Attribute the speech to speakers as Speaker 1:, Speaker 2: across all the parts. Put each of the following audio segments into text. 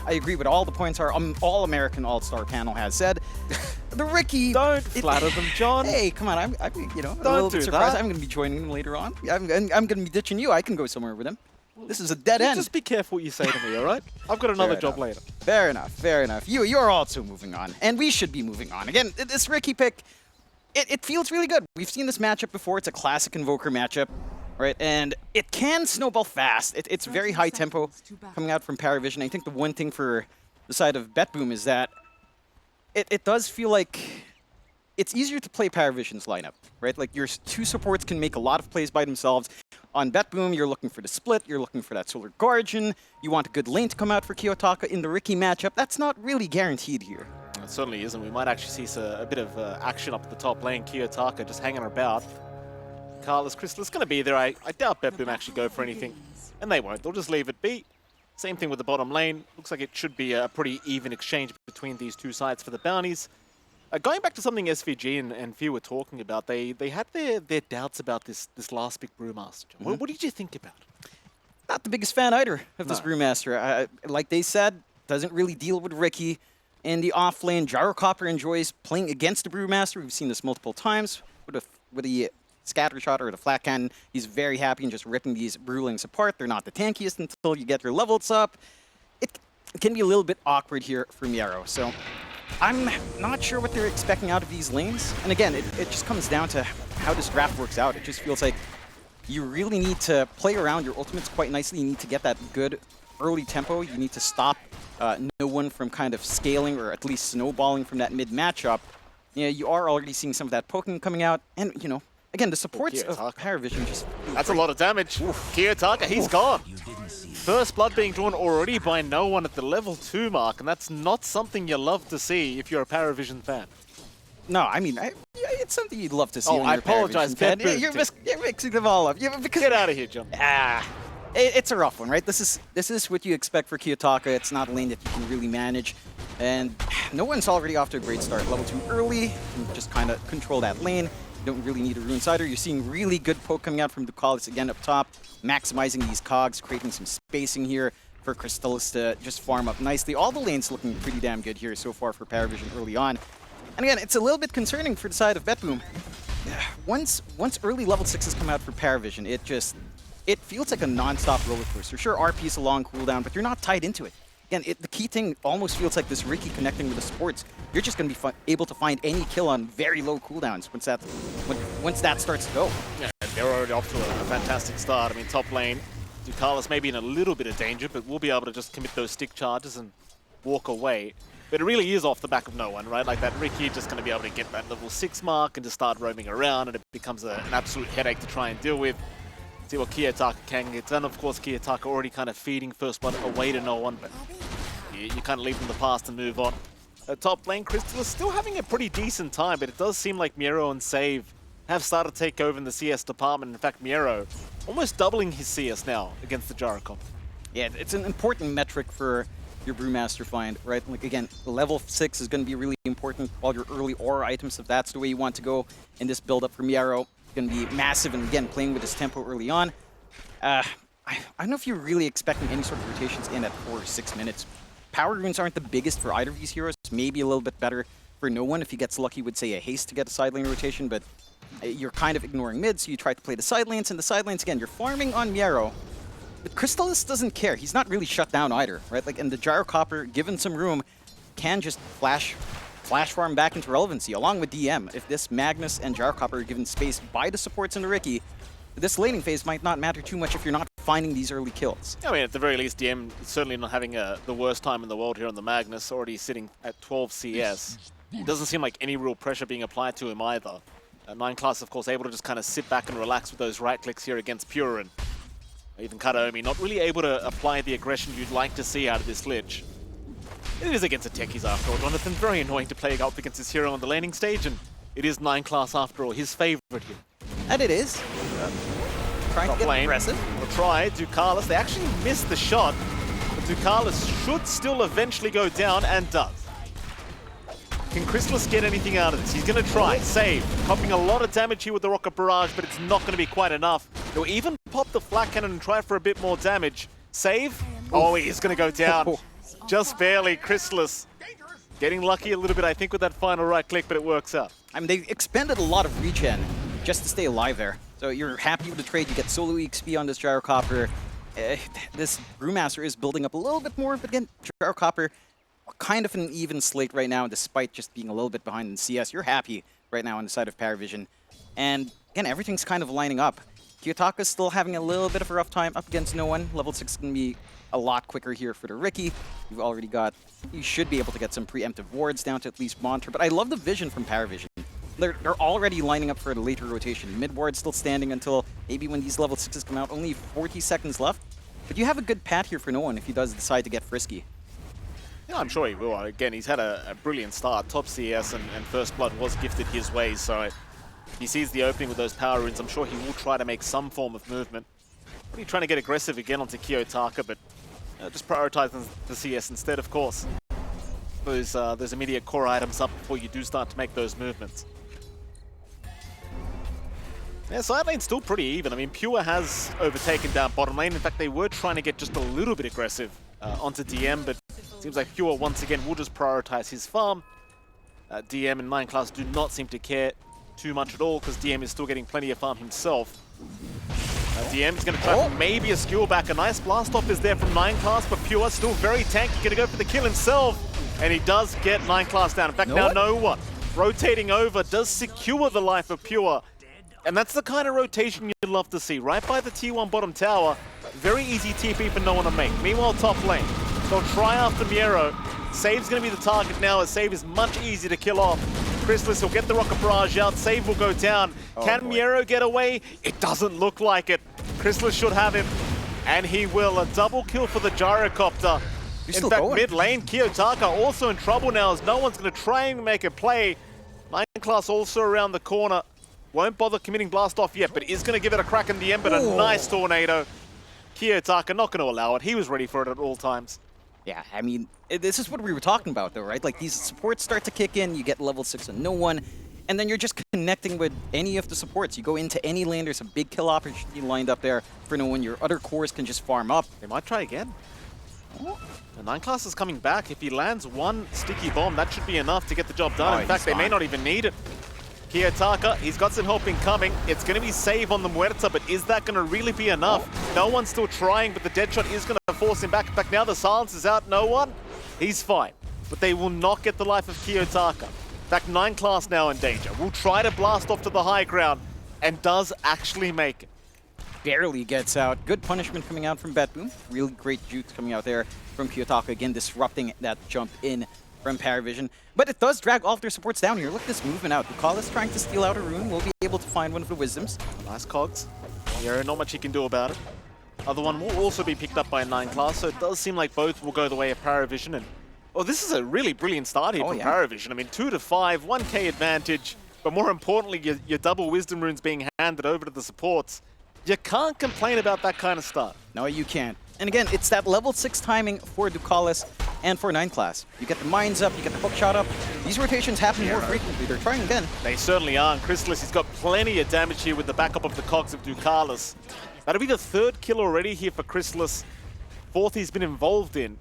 Speaker 1: I agree with all the points our all-American All-Star panel has said. The Ricky...
Speaker 2: Don't flatter them, John.
Speaker 1: Hey, come on, I'm you know, a little bit surprised. I'm going to be joining him later on. I'm going to be ditching you. I can go somewhere with him. This is a dead end.
Speaker 2: Just be careful what you say to me, all right? I've got another job later.
Speaker 1: Fair enough, fair enough. You're also moving on, and we should be moving on. Again, this Ricky pick, it feels really good. We've seen this matchup before. It's a classic Invoker matchup, right? And it can snowball fast. It's very high tempo coming out from PARIVISION. I think the one thing for the side of BetBoom is that it does feel like it's easier to play PARIVISION's lineup, right? Like your two supports can make a lot of plays by themselves. On BetBoom, you're looking for the split, you're looking for that Solar Guardian, you want a good lane to come out for Kiyotaka in the Ricky matchup. That's not really guaranteed here.
Speaker 2: It certainly isn't. We might actually see a bit of action up at the top lane. Kiyotaka just hanging about. Carlos Crystal is going to be there. I doubt BetBoom actually go for anything, and they won't. They'll just leave it be. Same thing with the bottom lane. Looks like it should be a pretty even exchange between these two sides for the bounties. Going back to something SVG and Few were talking about, they had their doubts about this last big Brewmaster. What did you think about it?
Speaker 1: Not the biggest fan either of this Brewmaster. Like they said, doesn't really deal with Ricky. In the off lane, Gyrocopter enjoys playing against the Brewmaster. We've seen this multiple times with the scatter shot or the flat cannon. He's very happy and just ripping these Brewlings apart. They're not the tankiest until you get your levels up. It can be a little bit awkward here for Miero. So I'm not sure what they're expecting out of these lanes. And again, it just comes down to how this draft works out. It just feels like you really need to play around your ultimates quite nicely. You need to get that good early tempo. You need to stop no one from kind of scaling or at least snowballing from that mid matchup. You know, you are already seeing some of that poking coming out. And, you know, again, the supports of PARIVISION just...
Speaker 2: That's a lot of damage. Kiyotaka, he's gone. First blood being drawn already by no one at the level 2 mark, and that's not something you love to see if you're a PARIVISION fan.
Speaker 1: No, I mean, it's something you'd love to see.
Speaker 2: Oh, I apologize,
Speaker 1: Ben. You're mixing them all up.
Speaker 2: Get out of here, John.
Speaker 1: It's a rough one, right? This is what you expect for Kiyotaka. It's not a lane that you can really manage, and no one's already off to a great start. Level 2 early, you can just kind of control that lane. You don't really need a Rune Sider. You're seeing really good poke coming out from Ducalis again up top, maximizing these cogs, creating some spacing here for Crystallis to just farm up nicely. All the lanes looking pretty damn good here so far for PARIVISION early on. And again, it's a little bit concerning for the side of BetBoom. Once early level 6s come out for PARIVISION, it feels like a non-stop roller coaster. Sure, RP is a long cooldown, but you're not tied into it. Again, the key thing almost feels like this Ricky connecting with the supports. You're just going to be able to find any kill on very low cooldowns once that starts to go.
Speaker 2: Yeah, they're already off to a fantastic start. I mean, top lane, Ducalis may be in a little bit of danger, but we'll be able to just commit those stick charges and walk away. But it really is off the back of no one, right? Like that Ricky just going to be able to get that level 6 mark and just start roaming around, and it becomes an absolute headache to try and deal with. See what Kiyotaka can get done. Of course, Kiyotaka already kind of feeding first blood away to no one, but you kind of leave them in the past and move on. Top lane, Crystal is still having a pretty decent time, but it does seem like Miero and Save have started to take over in the CS department. In fact, Miero almost doubling his CS now against the Gyrocopter.
Speaker 1: Yeah, it's an important metric for your Brewmaster find, right? Like again, level 6 is going to be really important. All your early aura items, if that's the way you want to go in this build-up for Miero, going to be massive, and again, playing with his tempo early on. I don't know if you're really expecting any sort of rotations in at 4 or 6 minutes. Power runes aren't the biggest for either of these heroes. Maybe a little bit better for no one if he gets lucky with, say, a haste to get a side lane rotation, but you're kind of ignoring mid, so you try to play the side lanes, and the side lanes, again, you're farming on Miero. But Crystallis doesn't care. He's not really shut down either, right? Like, and the Gyrocopter, given some room, can just flash farm back into relevancy, along with DM. If this Magnus and Gyrocopter are given space by the supports in the Ricky, this laning phase might not matter too much if you're not finding these early kills.
Speaker 2: I mean, at the very least, DM is certainly not having the worst time in the world here on the Magnus, already sitting at 12 CS. It doesn't seem like any real pressure being applied to him either. 9 class, of course, able to just kind of sit back and relax with those right clicks here against Pure, and even Kataomi not really able to apply the aggression you'd like to see out of this Lich. It is against the techies after all, Jonathan. Very annoying to play up against this hero on the laning stage, and it is 9 class after all, his favorite here.
Speaker 1: And it is. Trying to get aggressive.
Speaker 2: Will try Ducalis. They actually missed the shot, but Ducalis should still eventually go down, and does. Can Crystallis get anything out of this? He's going to try. Save. Copying a lot of damage here with the Rocket Barrage, but it's not going to be quite enough. He'll even pop the Flat Cannon and try for a bit more damage. Save. Oh, he is going to go down. Just barely. Chrysalis getting lucky a little bit, I think, with that final right click, but it works out.
Speaker 1: I mean, they expended a lot of regen just to stay alive there. So you're happy with the trade. You get solo XP on this Gyrocopter. This Brewmaster is building up a little bit more, but again, Gyrocopter, kind of an even slate right now, despite just being a little bit behind in CS. You're happy right now on the side of PARIVISION. And again, everything's kind of lining up. Kiyotaka's still having a little bit of a rough time up against no one. Level 6 is going to be a lot quicker here for the Riki. You've already got, you should be able to get some preemptive wards down to at least monitor. But I love the vision from PARIVISION. They're already lining up for the later rotation. Mid ward still standing until maybe when these level 6s come out. Only 40 seconds left. But you have a good pat here for no one if he does decide to get frisky.
Speaker 2: Yeah, I'm sure he will. Again, he's had a brilliant start. Top CS and First Blood was gifted his way, so he sees the opening with those power runes. I'm sure he will try to make some form of movement. Really trying to get aggressive again onto Kiyotaka, but just prioritizing the CS instead, of course. Those immediate core items up before you do start to make those movements. Yeah, side lane's still pretty even. I mean, Pure has overtaken down bottom lane. In fact, they were trying to get just a little bit aggressive onto DM, but it seems like Pure once again will just prioritize his farm. DM and 9 class do not seem to care too much at all because DM is still getting plenty of farm himself. DM is going to try for maybe a skill back. A nice blast off is there from 9 class, but Pure still very tanky, going to go for the kill himself. And he does get 9 class down. In fact, now no one rotating over does secure the life of Pure. And that's the kind of rotation you'd love to see. Right by the T1 bottom tower. Very easy TP for no one to make. Meanwhile, top lane, they'll try after Miero. Save's going to be the target now, as Save is much easier to kill off. Chrysalis will get the Rocket Barrage out. Save will go down. Can Miero get away? It doesn't look like it. Chrysalis should have him. And he will. A double kill for the Gyrocopter. In fact, mid lane, Kiyotaka also in trouble now, as no one's going to try and make a play. 9 class also around the corner. Won't bother committing blast off yet, but is going to give it a crack in the end, but a nice tornado. Kiyotaka not going to allow it. He was ready for it at all times.
Speaker 1: Yeah, I mean, this is what we were talking about, though, right? Like, these supports start to kick in, you get level 6 on no one, and then you're just connecting with any of the supports. You go into any lane, there's a big kill opportunity lined up there for no one. Your other cores can just farm up.
Speaker 2: They might try again. The 9 class is coming back. If he lands one sticky bomb, that should be enough to get the job done. In fact, they may not even need it. Kiyotaka, he's got some help incoming. It's going to be save on the Muerta, but is that going to really be enough? No one's still trying, but the Deadshot is going to force him back. In fact, now the silence is out. No one. He's fine. But they will not get the life of Kiyotaka. In fact, 9 class now in danger. Will try to blast off to the high ground and does actually make it.
Speaker 1: Barely gets out. Good punishment coming out from BetBoom. Really great jukes coming out there from Kiyotaka. Again, disrupting that jump in from PARIVISION. But it does drag all of their supports down here. Look at this movement out. Ducalis trying to steal out a rune. We'll be able to find one of the wisdoms.
Speaker 2: Nice cogs. Yeah, not much he can do about it. Other one will also be picked up by a 9 class, so it does seem like both will go the way of PARIVISION. And this is a really brilliant start here from PARIVISION. I mean, 2 to 5, 1k advantage, but more importantly, your double wisdom runes being handed over to the supports. You can't complain about that kind of start.
Speaker 1: No, you can't. And again, it's that level 6 timing for Ducalis and for 9 class. You get the mines up, you get the hook shot up. These rotations happen more frequently. They're trying again.
Speaker 2: They certainly are. And Chrysalis, he's got plenty of damage here with the backup of the cogs of Ducalis. That'll be the 3rd kill already here for Chrysalis. 4th he's been involved in.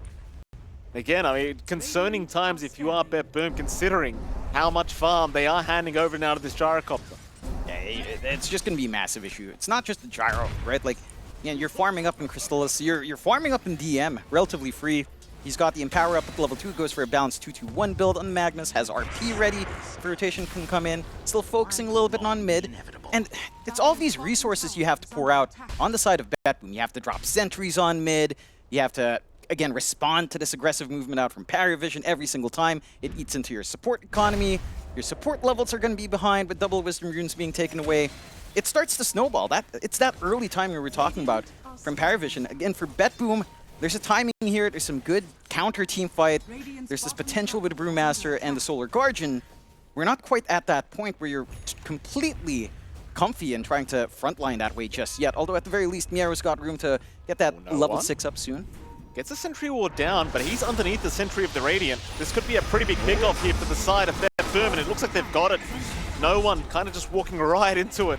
Speaker 2: Again, I mean, concerning times if you are BetBoom, considering how much farm they are handing over now to this Gyrocopter.
Speaker 1: Yeah, it's just going to be a massive issue. It's not just the Gyro, right? Like, yeah, you're farming up in Crystallis, you're farming up in DM, relatively free. He's got the Empower up at level 2, goes for a balanced 2-2-1 build on Magnus, has RP ready, if rotation can come in, still focusing a little bit on mid. And it's all these resources you have to pour out on the side of BetBoom. You have to drop sentries on mid, you have to, again, respond to this aggressive movement out from PARIVISION every single time. It eats into your support economy, your support levels are going to be behind with double wisdom runes being taken away. It starts to snowball. It's that early timing we were talking about from PARIVISION. Again, for BetBoom, there's a timing here. There's some good counter team fight. There's this potential with the Brewmaster and the Solar Guardian. We're not quite at that point where you're completely comfy and trying to frontline that way just yet. Although at the very least, Miero's got room to get that level 6 up soon.
Speaker 2: Gets a Sentry Ward down, but he's underneath the Sentry of the Radiant. This could be a pretty big pickoff here for the side of BetBoom, and it looks like they've got it. No one kind of just walking right into it.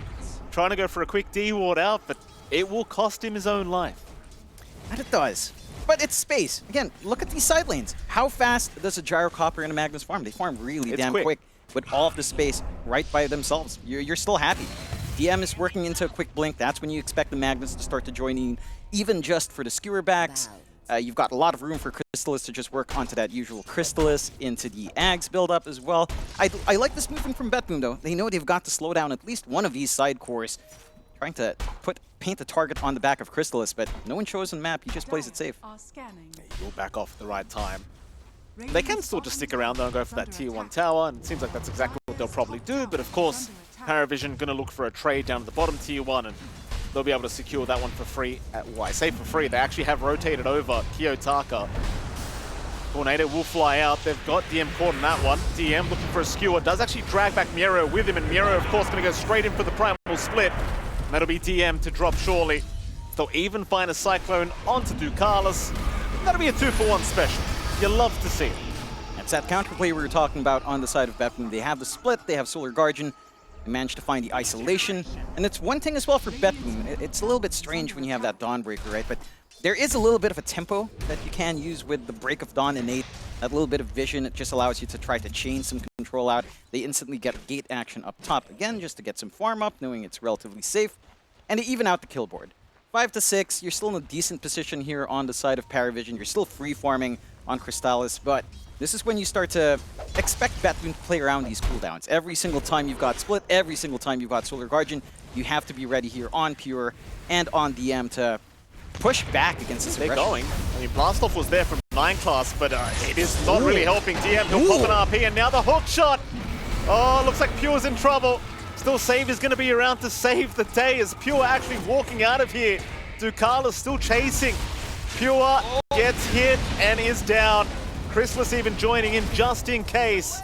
Speaker 2: Trying to go for a quick D-Ward out, but it will cost him his own life.
Speaker 1: And it does. But it's space. Again, look at these side lanes. How fast does a Gyrocopter and a Magnus farm? They farm really damn quick with all of the space right by themselves. You're still happy. DM is working into a quick blink. That's when you expect the Magnus to start to join in, even just for the skewer backs. You've got a lot of room for Crystallis to just work onto that usual Crystallis, into the Ags build-up as well. I like this movement from BetBoom, though. They know they've got to slow down at least one of these side cores, trying to paint the target on the back of Crystallis, but no one shows on the map. He just plays it safe.
Speaker 2: He'll back off at the right time. They can still just stick around, though, and go for that Tier 1 tower, and it seems like that's exactly what they'll probably do, but of course, PARIVISION going to look for a trade down at the bottom Tier 1, and they'll be able to secure that one for free. Well, I say for free, they actually have rotated over Kiyotaka. Tornado will fly out. They've got DM caught in that one. DM looking for a skewer. Does actually drag back Miero with him, and Miero, of course, going to go straight in for the primal split. And that'll be DM to drop surely. They'll even find a Cyclone onto Ducalis. That'll be a 2-for-1 special. You love to see it.
Speaker 1: That's that counterplay we were talking about on the side of BetBoom. They have the split, they have Solar Guardian. They managed to find the isolation. And it's one thing as well for BetBoom. It's a little bit strange when you have that Dawnbreaker, right? But there is a little bit of a tempo that you can use with the Break of Dawn innate. That little bit of vision, it just allows you to try to chain some control out. They instantly get gate action up top again, just to get some farm up, knowing it's relatively safe. And they even out the kill board. 5 to 6, you're still in a decent position here on the side of PARIVISION. You're still free farming on Crystallis, but this is when you start to expect BetBoom to play around these cooldowns. Every single time you've got Split, every single time you've got Solar Guardian, you have to be ready here on Pure and on DM to push back against this aggression.
Speaker 2: They're going. I mean, Blastoff was there from 9 class, but it is not really helping DM. He'll pop an RP, and now the hook shot. Oh, looks like Pure's in trouble. Still, Save is going to be around to save the day as Pure actually walking out of here. Ducalis still chasing. Pure gets hit and is down. Crystallis even joining in just in case.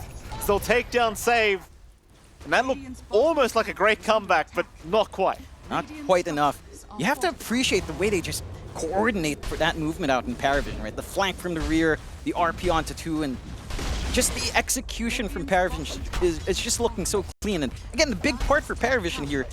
Speaker 2: They'll take down Save. And that looked almost like a great comeback, but not quite.
Speaker 1: Not quite enough. You have to appreciate the way they just coordinate for that movement out in PARIVISION, right? The flank from the rear, the RP onto 2, and just the execution from PARIVISION is just looking so clean. And again, the big part for PARIVISION here,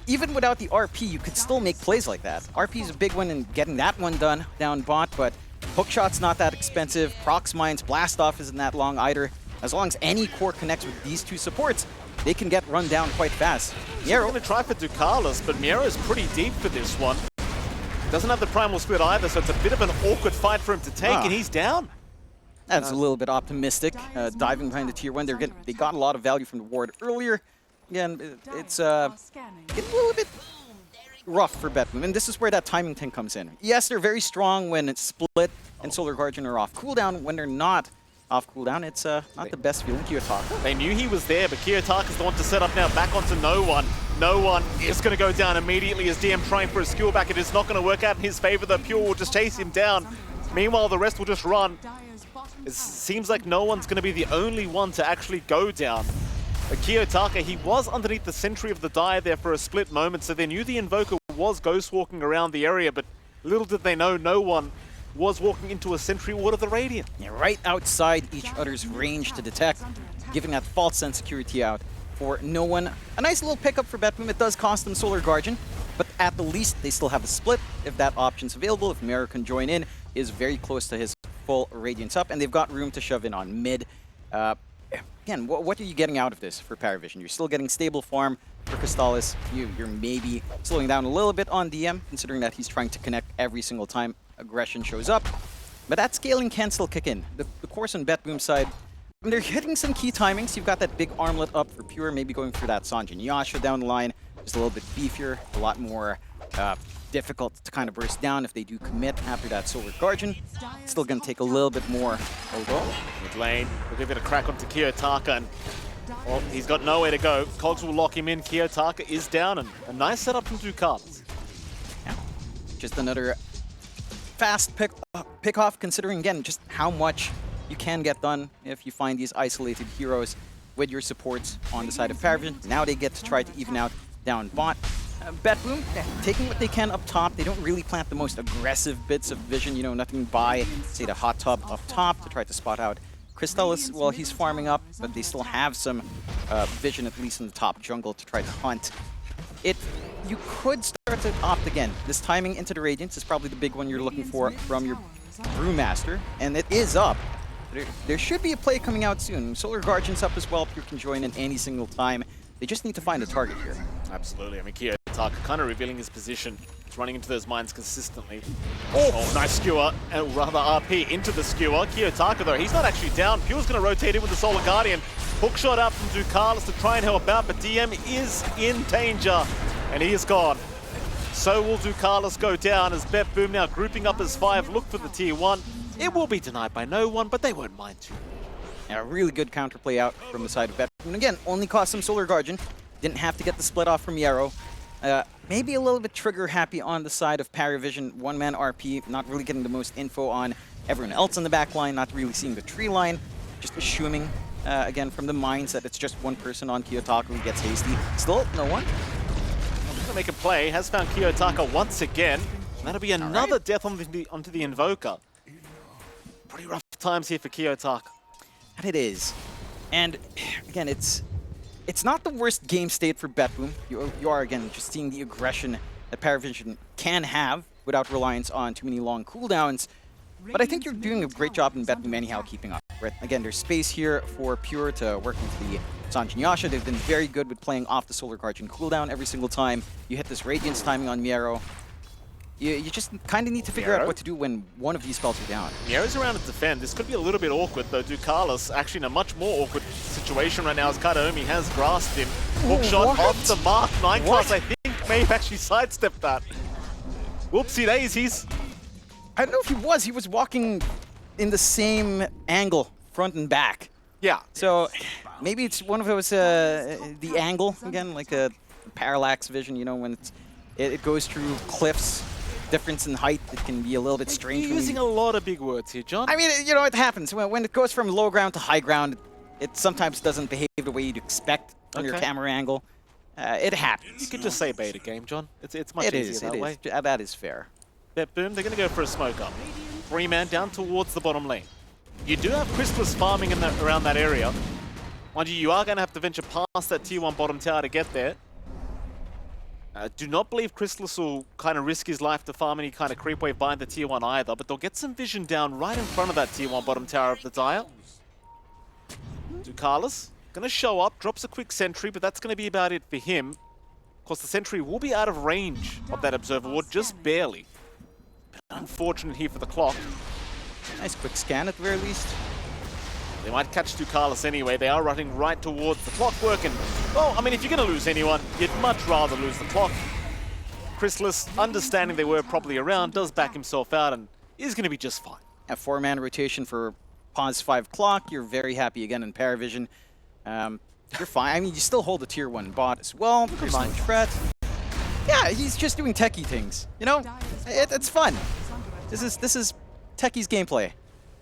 Speaker 1: even without the RP, you could still make plays like that. RP is a big one in getting that one done down bot, but hookshot's not that expensive. Prox Mines, Blastoff isn't that long either. As long as any core connects with these two supports, they can get run down quite fast.
Speaker 2: Miero going to try for Ducalis, but Miero's pretty deep for this one. Doesn't have the primal split either, so it's a bit of an awkward fight for him to take, and he's down.
Speaker 1: That's a little bit optimistic. Diving behind the Tier 1, they got a lot of value from the ward earlier. Again, it's a little bit rough for BetBoom, and this is where that timing thing comes in. Yes, they're very strong when it's Split and Solar Guardian are off cooldown. When they're not off cooldown, it's not the best feeling. Kiyotaka.
Speaker 2: They knew he was there, but Kiyotaka's the one to set up now, back onto No One. No One is going to go down immediately as DM trying for a skewer back. It is not going to work out in his favor, though. Pure will just chase him down. Meanwhile, the rest will just run. It seems like No One's going to be the only one to actually go down. Kiyotaka, he was underneath the sentry of the Dire there for a split moment, so they knew the Invoker was ghost walking around the area, but little did they know No One was walking into a sentry ward of the Radiant.
Speaker 1: Yeah, right outside each other's range to detect, giving that false sense security out for No One. A nice little pickup for BetBoom. It does cost them Solar Guardian, but at the least they still have the split if that option's available. If Miero can join in, is very close to his full Radiance up, and they've got room to shove in on mid. Again, what are you getting out of this for PARIVISION? You're still getting stable farm for Crystallis. You're maybe slowing down a little bit on DM, considering that he's trying to connect every single time aggression shows up. But that scaling can still kick in. The course on BetBoom side, they're hitting some key timings. You've got that big armlet up for Pure, maybe going for that Sanjin Yasha down the line. Just a little bit beefier, a lot more difficult to kind of burst down if they do commit after that Solar Guardian. It's still going to take a little bit more.
Speaker 2: Mid lane, we'll give it a crack onto Kiyotaka, and well, he's got nowhere to go. Cogs will lock him in. Kiyotaka is down, and a nice setup from Ducalis.
Speaker 1: Yeah, just another fast pick off, considering again just how much you can get done if you find these isolated heroes with your supports on the side of PARIVISION. Now they get to try to even out down bot. BetBoom, taking what they can up top. They don't really plant the most aggressive bits of vision, you know, nothing by, say, the hot tub up top to try to spot out Crystallis while he's farming up, but they still have some vision, at least in the top jungle, to try to hunt. You could start to opt again. This timing into the Radiance is probably the big one you're looking for from your Brewmaster, and it is up. There should be a play coming out soon. Solar Guardian's up as well. Pure can join in any single time. They just need to find a target here.
Speaker 2: Absolutely. I mean, Kiyotaka kind of revealing his position. He's running into those mines consistently. Oh, nice skewer, and rather RP into the skewer. Kiyotaka, though, he's not actually down. Pure's going to rotate in with the Solar Guardian. Hookshot out from Ducalis to try and help out, but DM is in danger, and he is gone. So will Ducalis go down as BetBoom now grouping up as 5, look for the tier 1. It will be denied by no one, but they won't mind too.
Speaker 1: Yeah, really good counterplay out from the side of BetBoom. And again, only cost some Solar Guardian. Didn't have to get the split off from Yarrow. Maybe a little bit trigger happy on the side of PARIVISION. One-man RP, not really getting the most info on everyone else in the back line, not really seeing the tree line. Just assuming, again, from the mines that it's just one person on Kiyotaka who gets hasty. Still, no one.
Speaker 2: He's gonna make a play, has found Kiyotaka once again. And that'll be another death onto the Invoker. Pretty rough times here for Kiyotaka.
Speaker 1: And it is. And again, it's not the worst game state for BetBoom. You are, again, just seeing the aggression that PARIVISION can have without reliance on too many long cooldowns. But I think you're doing a great job in BetBoom anyhow keeping up. Right? Again, there's space here for Pure to work with the Sanjin Yasha. They've been very good with playing off the Solar Guardian cooldown every single time. You hit this Radiance timing on Miero. You just kind of need to figure out what to do when one of these spells are down.
Speaker 2: Miero's around to defend. This could be a little bit awkward, though. Ducalis actually in a much more awkward situation right now as Kataomi has grasped him. Hookshot off the mark. 9 class, I think, may have actually sidestepped that. Whoopsie daisies.
Speaker 1: I don't know if he was. He was walking in the same angle, front and back.
Speaker 2: Yeah.
Speaker 1: So maybe it's one of those, the angle, again, like a parallax vision, you know, when it goes through cliffs. Difference in height, it can be a little bit strange.
Speaker 2: You're using a lot of big words here, John.
Speaker 1: I mean, you know, it happens. When it goes from low ground to high ground, it sometimes doesn't behave the way you'd expect on your camera angle. It happens.
Speaker 2: You could just say beta game, John. It's much easier that way.
Speaker 1: That is fair.
Speaker 2: BetBoom, they're going to go for a smoke up. 3-man down towards the bottom lane. You do have Crystallis farming around that area. Mind you are going to have to venture past that tier 1 bottom tower to get there. Do not believe Crystallis will kind of risk his life to farm any kind of creep wave behind the tier 1 either, but they'll get some vision down right in front of that tier 1 bottom tower of the Dire. Ducalis going to show up, drops a quick sentry, but that's going to be about it for him. Of course, the sentry will be out of range of that observer ward, just barely. But unfortunate here for the clock.
Speaker 1: Nice quick scan at the very least.
Speaker 2: They might catch Ducalis anyway. They are running right towards the clockwork. And, well, I mean, if you're going to lose anyone, you'd much rather lose the clock. Crystallis, understanding they were probably around, does back himself out and is going to be just fine.
Speaker 1: A 4-man rotation for pause 5 clock. You're very happy again in PARIVISION. You're fine. I mean, you still hold the tier 1 bot as well. There's no threat. Yeah, he's just doing techie things. You know, it's fun. This is techie's gameplay.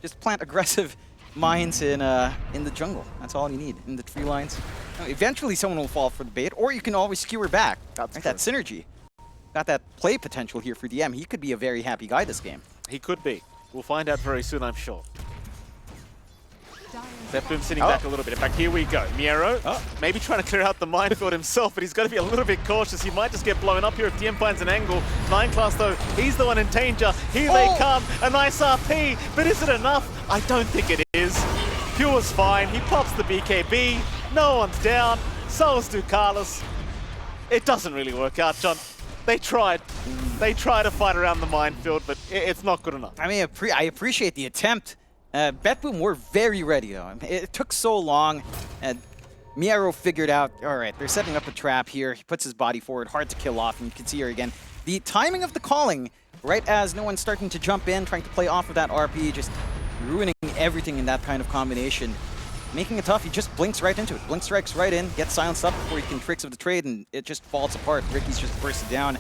Speaker 1: Just plant aggressive mines in the jungle. That's all you need in the tree lines. Eventually, someone will fall for the bait, or you can always skewer back. That's right, that synergy. Got that play potential here for DM. He could be a very happy guy this game.
Speaker 2: He could be. We'll find out very soon, I'm sure. BetBoom sitting back a little bit. In fact, here we go. Miero, maybe trying to clear out the minefield himself, but he's got to be a little bit cautious. He might just get blown up here if DM finds an angle. 9 class, though, he's the one in danger. Here they come. A nice RP, but is it enough? I don't think it is. Pure's fine. He pops the BKB. No one's down. So is Ducalis. It doesn't really work out, John. They tried. They tried to fight around the minefield, but it's not good enough.
Speaker 1: I mean, I appreciate the attempt. BetBoom were very ready, though. It took so long, and Miero figured out, all right, they're setting up a trap here. He puts his body forward, hard to kill off, and you can see her again. The timing of the calling, right as no one's starting to jump in, trying to play off of that RP, just ruining everything in that kind of combination. Making it tough, he just blinks right into it. Blink strikes right in, gets silenced up before he can tricks of the trade, and it just falls apart. Ricky's just bursted down.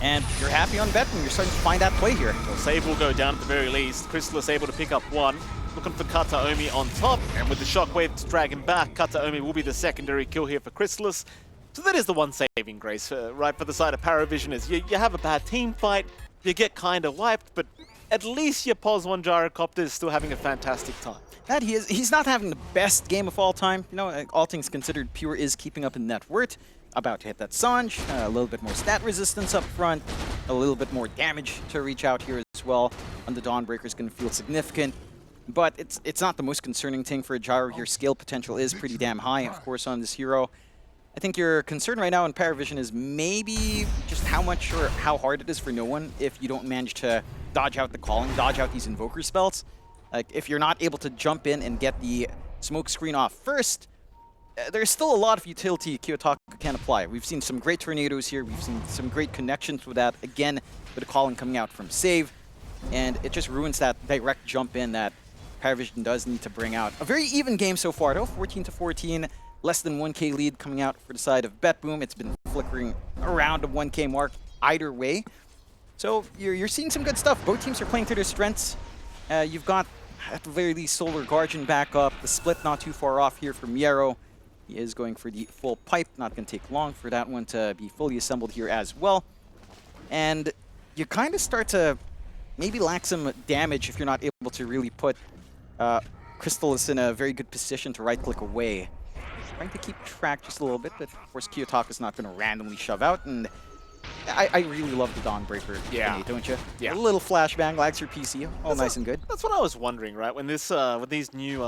Speaker 1: And you're happy on BetBoom. You're starting to find that play here.
Speaker 2: Well, save will go down at the very least. Crystallis able to pick up 1. Looking for Kataomi on top. And with the shockwave to drag him back, Kataomi will be the secondary kill here for Crystallis. So that is the one saving grace, right, for the side of PARIVISION is you have a bad team fight, you get kind of wiped, but at least your POS 1 gyrocopter is still having a fantastic time.
Speaker 1: That he is. He's not having the best game of all time. You know, all things considered, Pure is keeping up in net worth. About to hit that Sanj, a little bit more stat resistance up front, a little bit more damage to reach out here as well on the Dawnbreaker is going to feel significant. But it's not the most concerning thing for a Gyro. Your scale potential is pretty damn high, of course, on this hero. I think your concern right now in PARIVISION is maybe just how much or how hard it is for no one if you don't manage to dodge out the calling, dodge out these invoker spells. Like, if you're not able to jump in and get the smoke screen off first, there's still a lot of utility Kiyotaka can apply. We've seen some great tornadoes here. We've seen some great connections with that. Again, with the calling coming out from save. And it just ruins that direct jump in that PARIVISION does need to bring out. A very even game so far, though. 14-14. Less than 1K lead coming out for the side of BetBoom. It's been flickering around the 1K mark either way. So you're seeing some good stuff. Both teams are playing to their strengths. You've got, at the very least, Solar Guardian back up. The split not too far off here from Miero. He is going for the full pipe. Not going to take long for that one to be fully assembled here as well. And you kind of start to maybe lack some damage if you're not able to really put Crystallis in a very good position to right-click away. Trying to keep track just a little bit, but of course Kiyotaka's not going to randomly shove out, and I really love the Dawnbreaker, don't you?
Speaker 2: Yeah.
Speaker 1: A little flashbang, lags your PC, all nice and good.
Speaker 2: That's what I was wondering, right? When this, when these new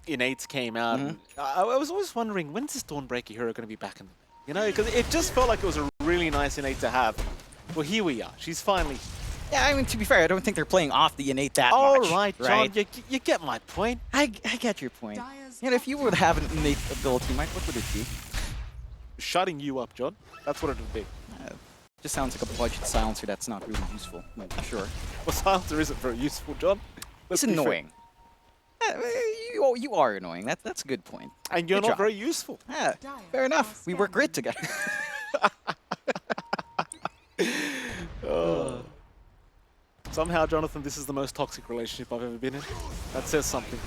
Speaker 2: innates came out, I was always wondering, when's this Dawnbreaker hero going to be back in? You know, because it just felt like it was a really nice innate to have. Well, here we are. She's finally.
Speaker 1: Yeah, I mean, to be fair, I don't think they're playing off the innate that
Speaker 2: all
Speaker 1: much.
Speaker 2: All right, John, you get my point.
Speaker 1: I get your point. You know, if you would have an innate ability, Mike, what would it be?
Speaker 2: Shutting you up, John. That's what it would be.
Speaker 1: Just sounds like a budget silencer that's not really useful. But sure.
Speaker 2: Well, silencer isn't very useful, John.
Speaker 1: It's annoying. You are annoying. That's a good point.
Speaker 2: And you're not very useful.
Speaker 1: Yeah, fair enough. We work great together.
Speaker 2: Somehow, Jonathan, this is the most toxic relationship I've ever been in. That says something.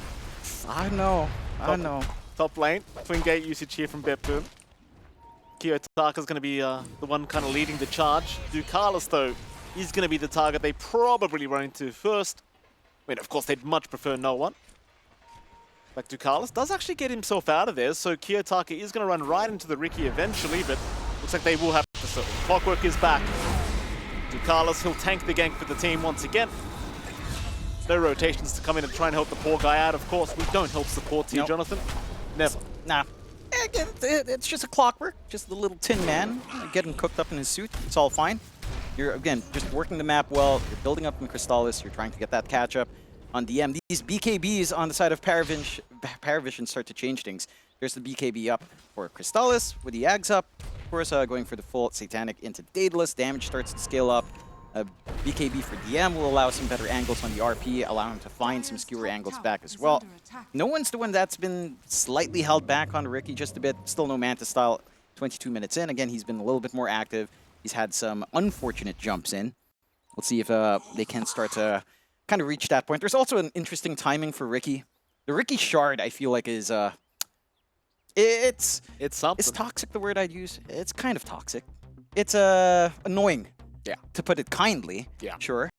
Speaker 1: I know. I know.
Speaker 2: Top lane, twin gate usage here from BetBoom. Kiyotaka's going to be the one kind of leading the charge. Ducalis, though, is going to be the target they probably run into first. I mean, of course, they'd much prefer no one. Like Ducalis does actually get himself out of there, so Kiyotaka is going to run right into the Riki eventually, but looks like they will have to settle. Clockwork is back. Ducalis, he'll tank the gank for the team once again. No rotations to come in and try and help the poor guy out, of course. We don't help support here, Jonathan. Never.
Speaker 1: Nah. Again, it's just a Clockwork, just the little tin man, getting cooked up in his suit. It's all fine. You're, again, just working the map well. You're building up in Crystallis. You're trying to get that catch-up on DM. These BKBs on the side of PARIVISION start to change things. There's the BKB up for Crystallis with the Ags up. Of course, going for the full Satanic into Daedalus. Damage starts to scale up. BKB for DM will allow some better angles on the RP, allow him to find some skewer angles back as well. No one's the one that's been slightly held back on Riki just a bit. Still no Mantis style 22 minutes in. Again, he's been a little bit more active. He's had some unfortunate jumps in. Let's see if they can start to kind of reach that point. There's also an interesting timing for Riki. The Riki Shard, I feel like, is... It's something. Is toxic the word I'd use? It's kind of toxic. It's annoying. Yeah. To put it kindly. Yeah. Sure.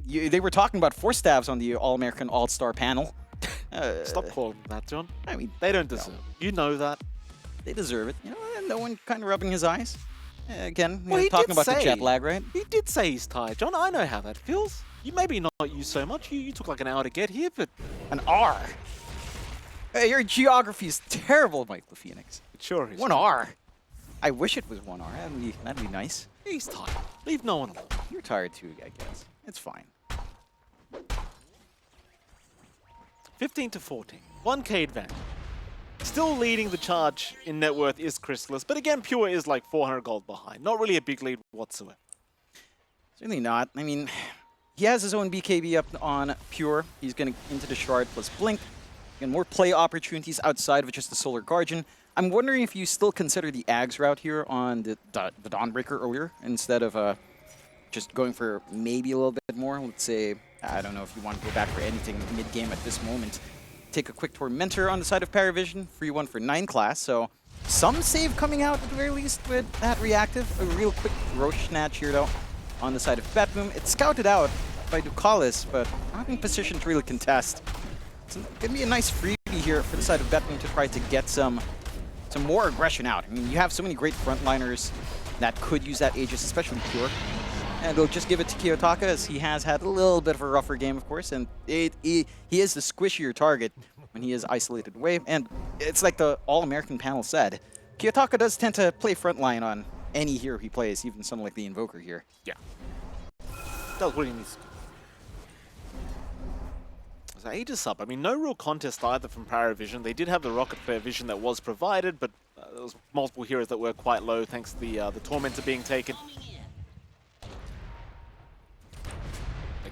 Speaker 1: They were talking about Force Stabs on the All-American All-Star panel.
Speaker 2: Stop calling them that, John.
Speaker 1: I mean,
Speaker 2: they don't deserve it. You know that.
Speaker 1: They deserve it. You know, no one kind of rubbing his eyes. Again, well, talking about the jet lag, right?
Speaker 2: He did say he's tired, John. I know how that feels. You maybe not you so much. You took like an hour to get here, but...
Speaker 1: An R? Hey, your geography is terrible, Mike the Phoenix.
Speaker 2: It sure is.
Speaker 1: 1 R. I wish it was 1 R. That'd be nice.
Speaker 2: He's tired. Leave no one alone.
Speaker 1: You're tired too, I guess. It's fine.
Speaker 2: 15-14. 1K advantage. Still leading the charge in net worth is Crystallis, but again, Pure is like 400 gold behind. Not really a big lead whatsoever.
Speaker 1: Certainly not. I mean, he has his own BKB up on Pure. He's going into the Shard plus Blink. And more play opportunities outside of just the Solar Guardian. I'm wondering if you still consider the Ags route here on the Dawnbreaker earlier, instead of just going for maybe a little bit more. Let's say, I don't know if you want to go back for anything mid-game at this moment. Take a quick Tormentor on the side of PARIVISION, free one for 9 class, so some save coming out at the very least with that reactive. A real quick Roche Snatch here though on the side of BetBoom. It's scouted out by Ducalis, but not in position to really contest. It's going to be a nice freebie here for the side of BetBoom to try to get some more aggression out. I mean, you have so many great frontliners that could use that Aegis, especially Pure. And they'll just give it to Kiyotaka, as he has had a little bit of a rougher game, of course, and he is the squishier target when he is isolated away. And it's like the All-American panel said, Kiyotaka does tend to play frontline on any hero he plays, even someone like the Invoker here.
Speaker 2: Yeah. Does what he needs to do. So Aegis up. I mean, no real contest either from PARIVISION. They did have the rocket flare vision that was provided, but there was multiple heroes that were quite low thanks to the Tormentor being taken.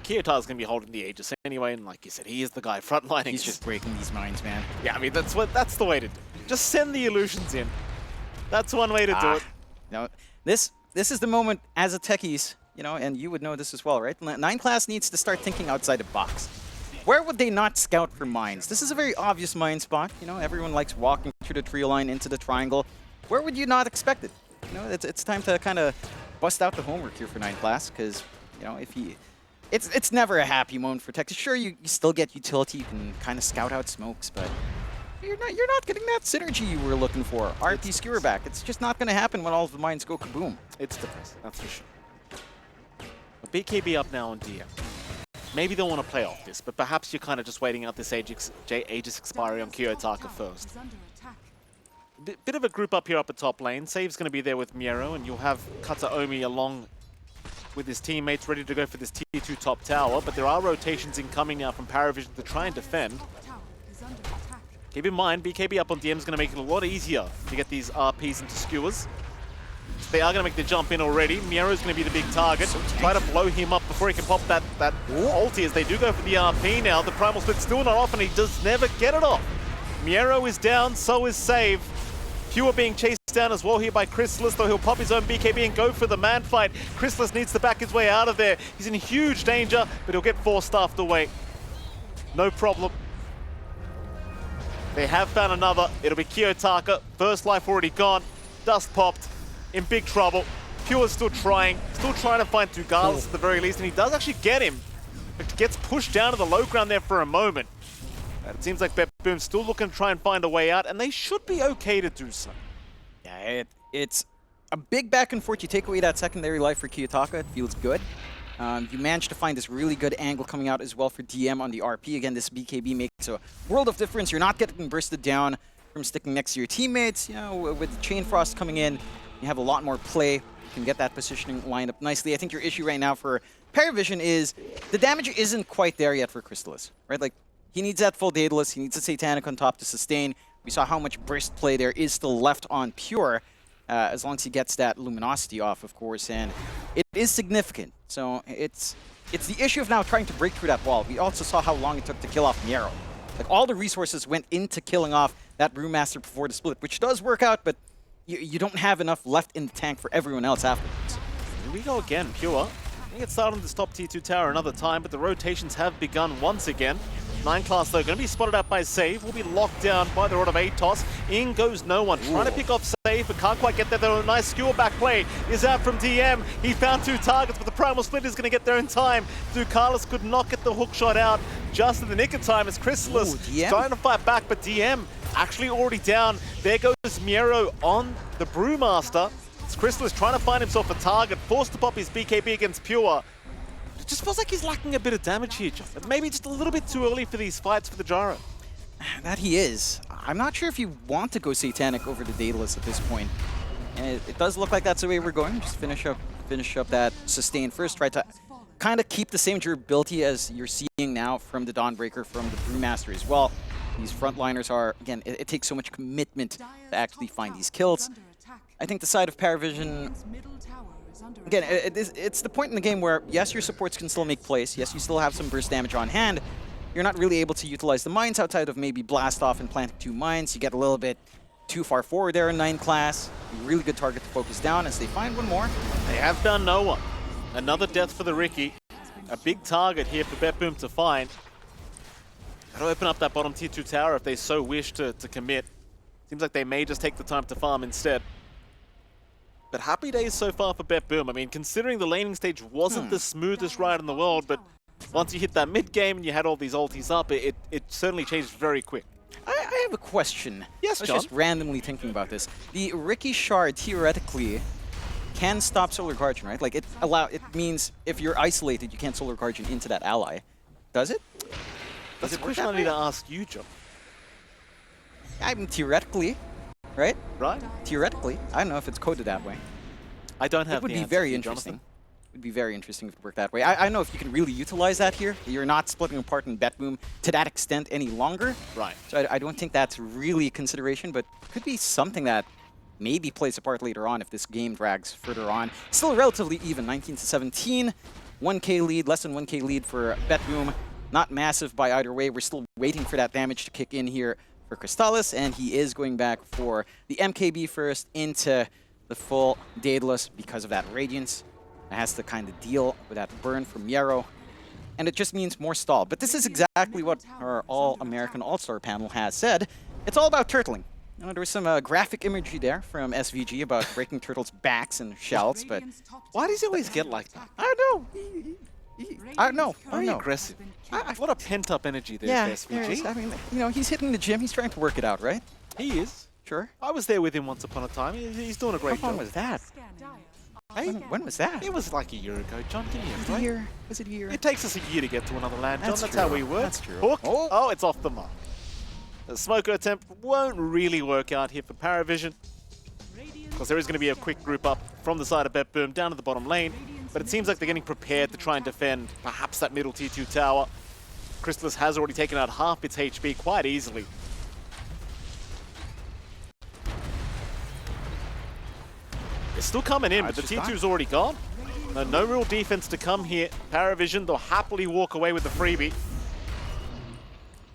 Speaker 2: Kiyotaka's going to be holding the Aegis anyway, and like you said, he is the guy frontlining.
Speaker 1: He's just breaking these mines, man.
Speaker 2: Yeah, I mean, that's the way to do it. Just send the illusions in. That's one way to do it.
Speaker 1: No, this is the moment as a techies, you know, and you would know this as well, right? 9 class needs to start thinking outside the box. Where would they not scout for mines? This is a very obvious mine spot. You know, everyone likes walking through the tree line into the triangle. Where would you not expect it? You know, it's time to kind of bust out the homework here for 9 class, because, you know, if you... It's never a happy moment for tech. Sure, you still get utility, you can kind of scout out smokes, but you're not getting that synergy you were looking for. RP skewer back. It's just not going to happen when all of the mines go kaboom.
Speaker 2: It's depressing, that's for sure. But BKB up now on DM. Maybe they'll want to play off this, but perhaps you're kind of just waiting out this Aegis expiry on Kiyotaka first. Bit of a group up here up at top lane. Save's going to be there with Miero, and you'll have Kataomi along with his teammates ready to go for this tier 2 top tower, but there are rotations incoming now from PARIVISION to try and defend. Keep in mind, BKB up on DM is going to make it a lot easier to get these RPs into skewers. They are going to make the jump in already. Miero's going to be the big target. Try to blow him up before he can pop that ulti, as they do go for the RP now. The Primal Split's still not off, and he does never get it off. Miero is down, so is Save. Pure being chased down as well here by Chrysalis, though he'll pop his own BKB and go for the man fight. Chrysalis needs to back his way out of there. He's in huge danger, but he'll get force-staffed away. No problem. They have found another. It'll be Kiyotaka. First life already gone. Dust popped. In big trouble. Pure's still trying to find Dugalis at the very least, and he does actually get him. But gets pushed down to the low ground there for a moment. It seems like BetBoom's still looking to try and find a way out, and they should be okay to do so.
Speaker 1: Yeah, it's a big back and forth. You take away that secondary life for Kiyotaka, it feels good. You managed to find this really good angle coming out as well for DM on the RP. Again, this BKB makes a world of difference. You're not getting bursted down from sticking next to your teammates. You know, with Chain Frost coming in, you have a lot more play. You can get that positioning lined up nicely. I think your issue right now for PARIVISION is the damage isn't quite there yet for Chrysalis, right? Like, he needs that full Daedalus, he needs a Satanic on top to sustain. We saw how much burst play there is still left on Pure, as long as he gets that Luminosity off, of course, and it is significant. So it's the issue of now trying to break through that wall. We also saw how long it took to kill off Miero. Like, all the resources went into killing off that Brewmaster before the split, which does work out, but you don't have enough left in the tank for everyone else afterwards.
Speaker 2: Here we go again, Pure. They get started on this top tier 2 tower another time, but the rotations have begun once again. 9 class though, going to be spotted out by Save, will be locked down by the Rod of Atos. In goes no one, trying to pick off Save, but can't quite get there though. A nice skewer back play is out from DM. He found 2 targets, but the Primal Split is going to get there in time. Dugalis could not get the hook shot out just in the nick of time as Chrysalis trying to fight back, but DM actually already down. There goes Miero on the Brewmaster. It's Chrysalis trying to find himself a target, forced to pop his BKB against Pure. It just feels like he's lacking a bit of damage here, John. Maybe just a little bit too early for these fights for the Gyro.
Speaker 1: That he is. I'm not sure if you want to go Satanic over the Daedalus at this point. And it does look like that's the way we're going. Just finish up that sustain first. Try to kind of keep the same durability as you're seeing now from the Dawnbreaker, from the Brewmaster as well. These frontliners are, again, it takes so much commitment to actually find these kills. I think the side of PARIVISION, again, it's the point in the game where, yes, your supports can still make plays. Yes, you still have some burst damage on hand. You're not really able to utilize the mines outside of maybe blast off and planting 2 mines. You get a little bit too far forward there in 9 class. A really good target to focus down as they find one more.
Speaker 2: They have found no one. Another death for the Ricky. A big target here for BetBoom to find. That'll open up that bottom tier 2 tower if they so wish to commit. Seems like they may just take the time to farm instead. But happy days so far for BetBoom. I mean, considering the laning stage wasn't the smoothest ride in the world, but once you hit that mid game and you had all these ultis up, it certainly changed very quick.
Speaker 1: I have a question.
Speaker 2: Yes,
Speaker 1: I was
Speaker 2: John?
Speaker 1: just randomly thinking about this. The Ricky Shard, theoretically, can stop Solar Guardian, right? Like it means if you're isolated, you can't Solar Guardian into that ally. Does it?
Speaker 2: That's a
Speaker 1: it work
Speaker 2: question
Speaker 1: that
Speaker 2: I need
Speaker 1: way?
Speaker 2: to ask you, John.
Speaker 1: I mean, theoretically, right?
Speaker 2: Right?
Speaker 1: Theoretically, I don't know if it's coded that way.
Speaker 2: I don't have
Speaker 1: It would
Speaker 2: the
Speaker 1: be
Speaker 2: answer
Speaker 1: very
Speaker 2: for you,
Speaker 1: interesting.
Speaker 2: Jonathan.
Speaker 1: It would be very interesting if it worked that way. I know if you can really utilize that here. You're not splitting apart in BetBoom to that extent any longer.
Speaker 2: Right.
Speaker 1: So I don't think that's really a consideration, but could be something that maybe plays a part later on if this game drags further on. Still relatively even, 19-17. 1K lead, less than 1K lead for BetBoom. Not massive by either way. We're still waiting for that damage to kick in here for Crystallis, and he is going back for the MKB first into the full Daedalus because of that Radiance. It has to kind of deal with that burn from Yarrow, and it just means more stall. But this is exactly what our All-American All-Star panel has said. It's all about turtling. You know, there was some graphic imagery there from SVG about breaking turtles' backs and shells, but
Speaker 2: Why does he always get like that?
Speaker 1: I don't know. I don't know.
Speaker 2: Very aggressive. A lot of pent-up energy there
Speaker 1: Yeah,
Speaker 2: for
Speaker 1: there is.
Speaker 2: SVG.
Speaker 1: I mean, you know, he's hitting the gym. He's trying to work it out, right?
Speaker 2: He is.
Speaker 1: Sure.
Speaker 2: I was there with him once upon a time. He's doing a great
Speaker 1: How long
Speaker 2: job.
Speaker 1: was that?
Speaker 2: Hey,
Speaker 1: When was that?
Speaker 2: it was like a year ago, John. Give me a
Speaker 1: Was it
Speaker 2: break.
Speaker 1: a year? Was it a year?
Speaker 2: It takes us a year to get to another land, John.
Speaker 1: That's
Speaker 2: That's
Speaker 1: true.
Speaker 2: how we work.
Speaker 1: That's true.
Speaker 2: Hook.
Speaker 1: Oh.
Speaker 2: Oh, it's off the mark. The smoker attempt won't really work out here for PARIVISION, because there is going to be a quick group up from the side of BetBoom down to the bottom lane, but it seems like they're getting prepared to try and defend perhaps that middle T2 tower. Crystallis has already taken out half its HP quite easily. It's still coming in, but the T2's already gone. No real defense to come here. PARIVISION, they'll happily walk away with the freebie.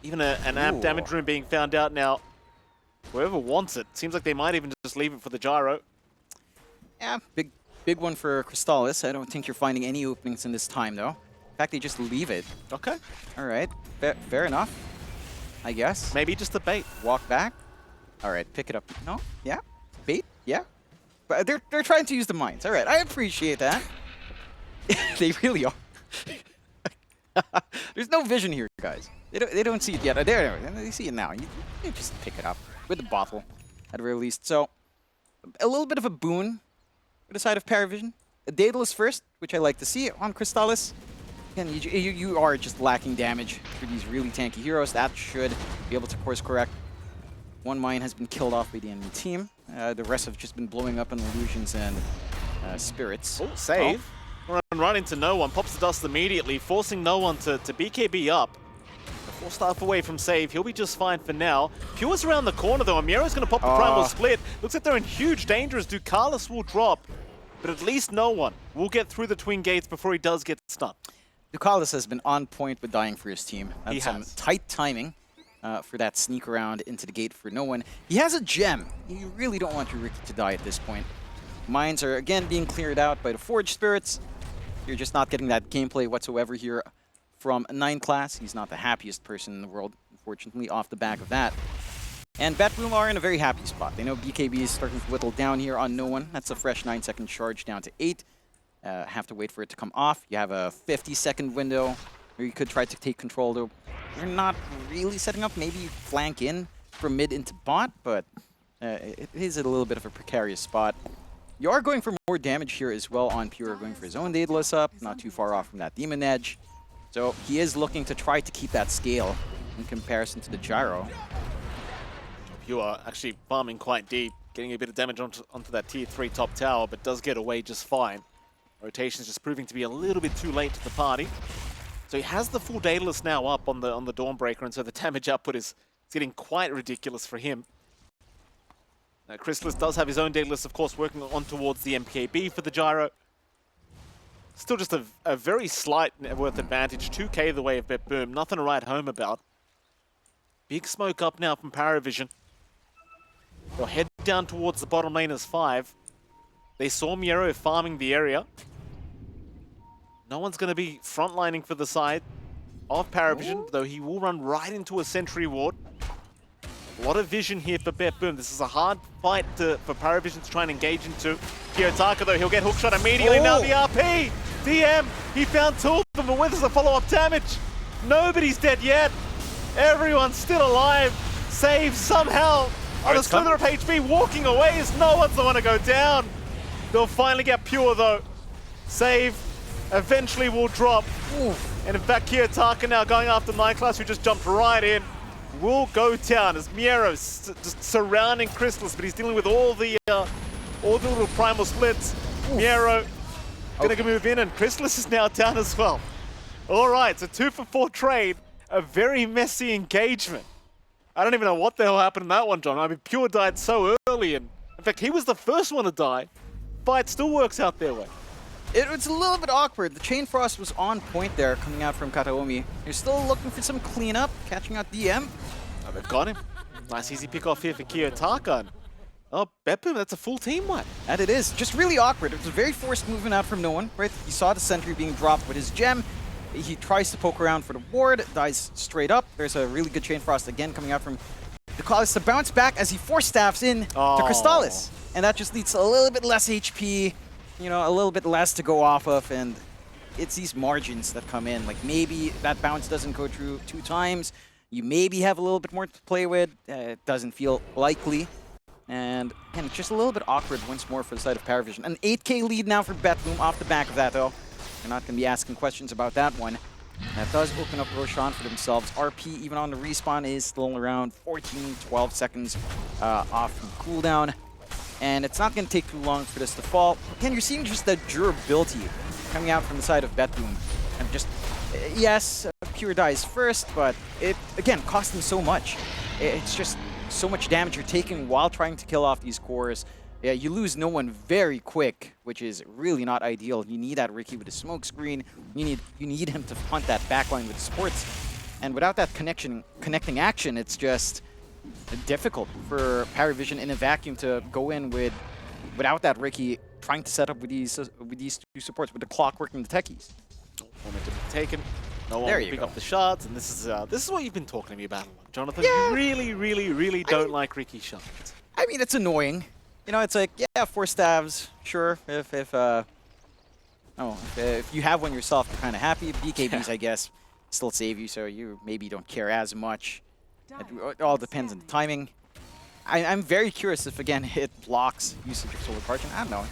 Speaker 2: Even an amp damage room being found out now. Whoever wants it, seems like they might even just leave it for the gyro.
Speaker 1: Yeah, big one for Crystallis. I don't think you're finding any openings in this time, though. In fact, they just leave it.
Speaker 2: Okay.
Speaker 1: All right, fair enough, I guess.
Speaker 2: Maybe just a bait.
Speaker 1: Walk back. All right, pick it up. No? Yeah? Bait? Yeah? But they're trying to use the mines. All right, I appreciate that. They really are. There's no vision here, guys. They don't see it yet. They see it now. You just pick it up with the bottle, at the very least. So, a little bit of a boon for the side of PARIVISION. A Daedalus first, which I like to see on Crystallis. Again, you are just lacking damage for these really tanky heroes. That should be able to course correct. One mine has been killed off by the enemy team. The rest have just been blowing up on illusions and spirits.
Speaker 2: Oh, save. Run into no one. Pops the dust immediately, forcing no one to BKB up. A 4-staff away from save. He'll be just fine for now. Pure's around the corner, though. Amiero's going to pop the primal split. Looks like they're in huge danger as Ducalis will drop. But at least no one will get through the twin gates before he does get stunned.
Speaker 1: Ducalis has been on point with dying for his team.
Speaker 2: He
Speaker 1: That's some
Speaker 2: has.
Speaker 1: tight timing for that sneak around into the gate for no one. He has a gem. You really don't want your Riki to die at this point. Mines are again being cleared out by the Forge Spirits. You're just not getting that gameplay whatsoever here from 9 class. He's not the happiest person in the world, unfortunately, off the back of that. And BetBoom are in a very happy spot. They know BKB is starting to whittle down here on no one. That's a fresh 9-second charge down to 8. Have to wait for it to come off. You have a 50-second window where you could try to take control, though. You're not really setting up. Maybe you flank in from mid into bot, but it is a little bit of a precarious spot. You are going for more damage here as well on Pure, going for his own Daedalus up, not too far off from that Demon Edge. So he is looking to try to keep that scale in comparison to the Gyro.
Speaker 2: Pure actually farming quite deep, getting a bit of damage onto that tier 3 top tower, but does get away just fine. Rotation's just proving to be a little bit too late to the party. So he has the full Daedalus now up on the Dawnbreaker, and so the damage output is getting quite ridiculous for him. Now, Crystallis does have his own Daedalus, of course, working on towards the MKB for the Gyro. Still just a very slight net worth advantage, 2k the way of BetBoom, nothing to write home about. Big smoke up now from PARIVISION. They'll head down towards the bottom lane as 5. They saw Miero farming the area. No one's going to be frontlining for the side of PARIVISION, though he will run right into a sentry ward. A lot of vision here for BetBoom. This is a hard fight for PARIVISION to try and engage into. Kiyotaka, though, he'll get hookshot immediately. Now the RP! DM! He found 2 of them, but where's the follow-up damage? Nobody's dead yet. Everyone's still alive. Save somehow on a slither of HP, walking away as no one's the one to go down. They'll finally get Pure though. Save eventually will drop.
Speaker 1: Oof.
Speaker 2: And in fact, Kiyotaka now going after Nightclass, who just jumped right in, will go down as Miero just surrounding Crystallis, but he's dealing with all the little primal splits. Miero gonna move in, and Crystallis is now down as well. All right, so 2 for 4 trade, a very messy engagement. I don't even know what the hell happened in that one, John. I mean, Pure died so early, and in fact, he was the first one to die. Fight still works out their way.
Speaker 1: It was a little bit awkward. The Chain Frost was on point there, coming out from Kataomi. You're still looking for some cleanup, catching out DM.
Speaker 2: Oh, they've got him. Nice easy pick off here for Kiyotaka. Oh, BetBoom, that's a full team wipe.
Speaker 1: And it is. Just really awkward. It was a very forced movement out from no one, right? He saw the sentry being dropped with his gem. He tries to poke around for the ward, dies straight up. There's a really good Chain Frost again coming out from Ducalis to bounce back as he force staffs in to Crystallis. And that just leads to a little bit less HP, you know, a little bit less to go off of, and it's these margins that come in. Like maybe that bounce doesn't go through 2 times. You maybe have a little bit more to play with. It doesn't feel likely. And again, just a little bit awkward once more for the side of PARIVISION. An 8K lead now for BetBoom off the back of that, though. They're not going to be asking questions about that one. That does open up Roshan for themselves. RP, even on the respawn, is still around 14, 12 seconds off from cooldown. And it's not going to take too long for this to fall. Again, you're seeing just the durability coming out from the side of BetBoom. And just, yes, Pure dies first, but it, again, cost them so much. It's just so much damage you're taking while trying to kill off these cores. Yeah, you lose no one very quick, which is really not ideal. You need that Riki with a smoke screen. You need him to hunt that backline with the supports. And without that connecting action, it's just difficult for PARIVISION in a vacuum to go in without that Riki trying to set up with these 2 supports, with the clock working the techies.
Speaker 2: Momentum taken. No one will pick up the shards, and this is what you've been talking to me about, Jonathan. Yeah. You really don't like Riki shards.
Speaker 1: I mean, it's annoying. You know, it's like, yeah, 4 stabs, sure. If you have one yourself, you're kind of happy. BKBs, I guess, still save you, so you maybe don't care as much. It all depends on the timing. I'm very curious if, again, it blocks usage of Solar Guardian. I don't know.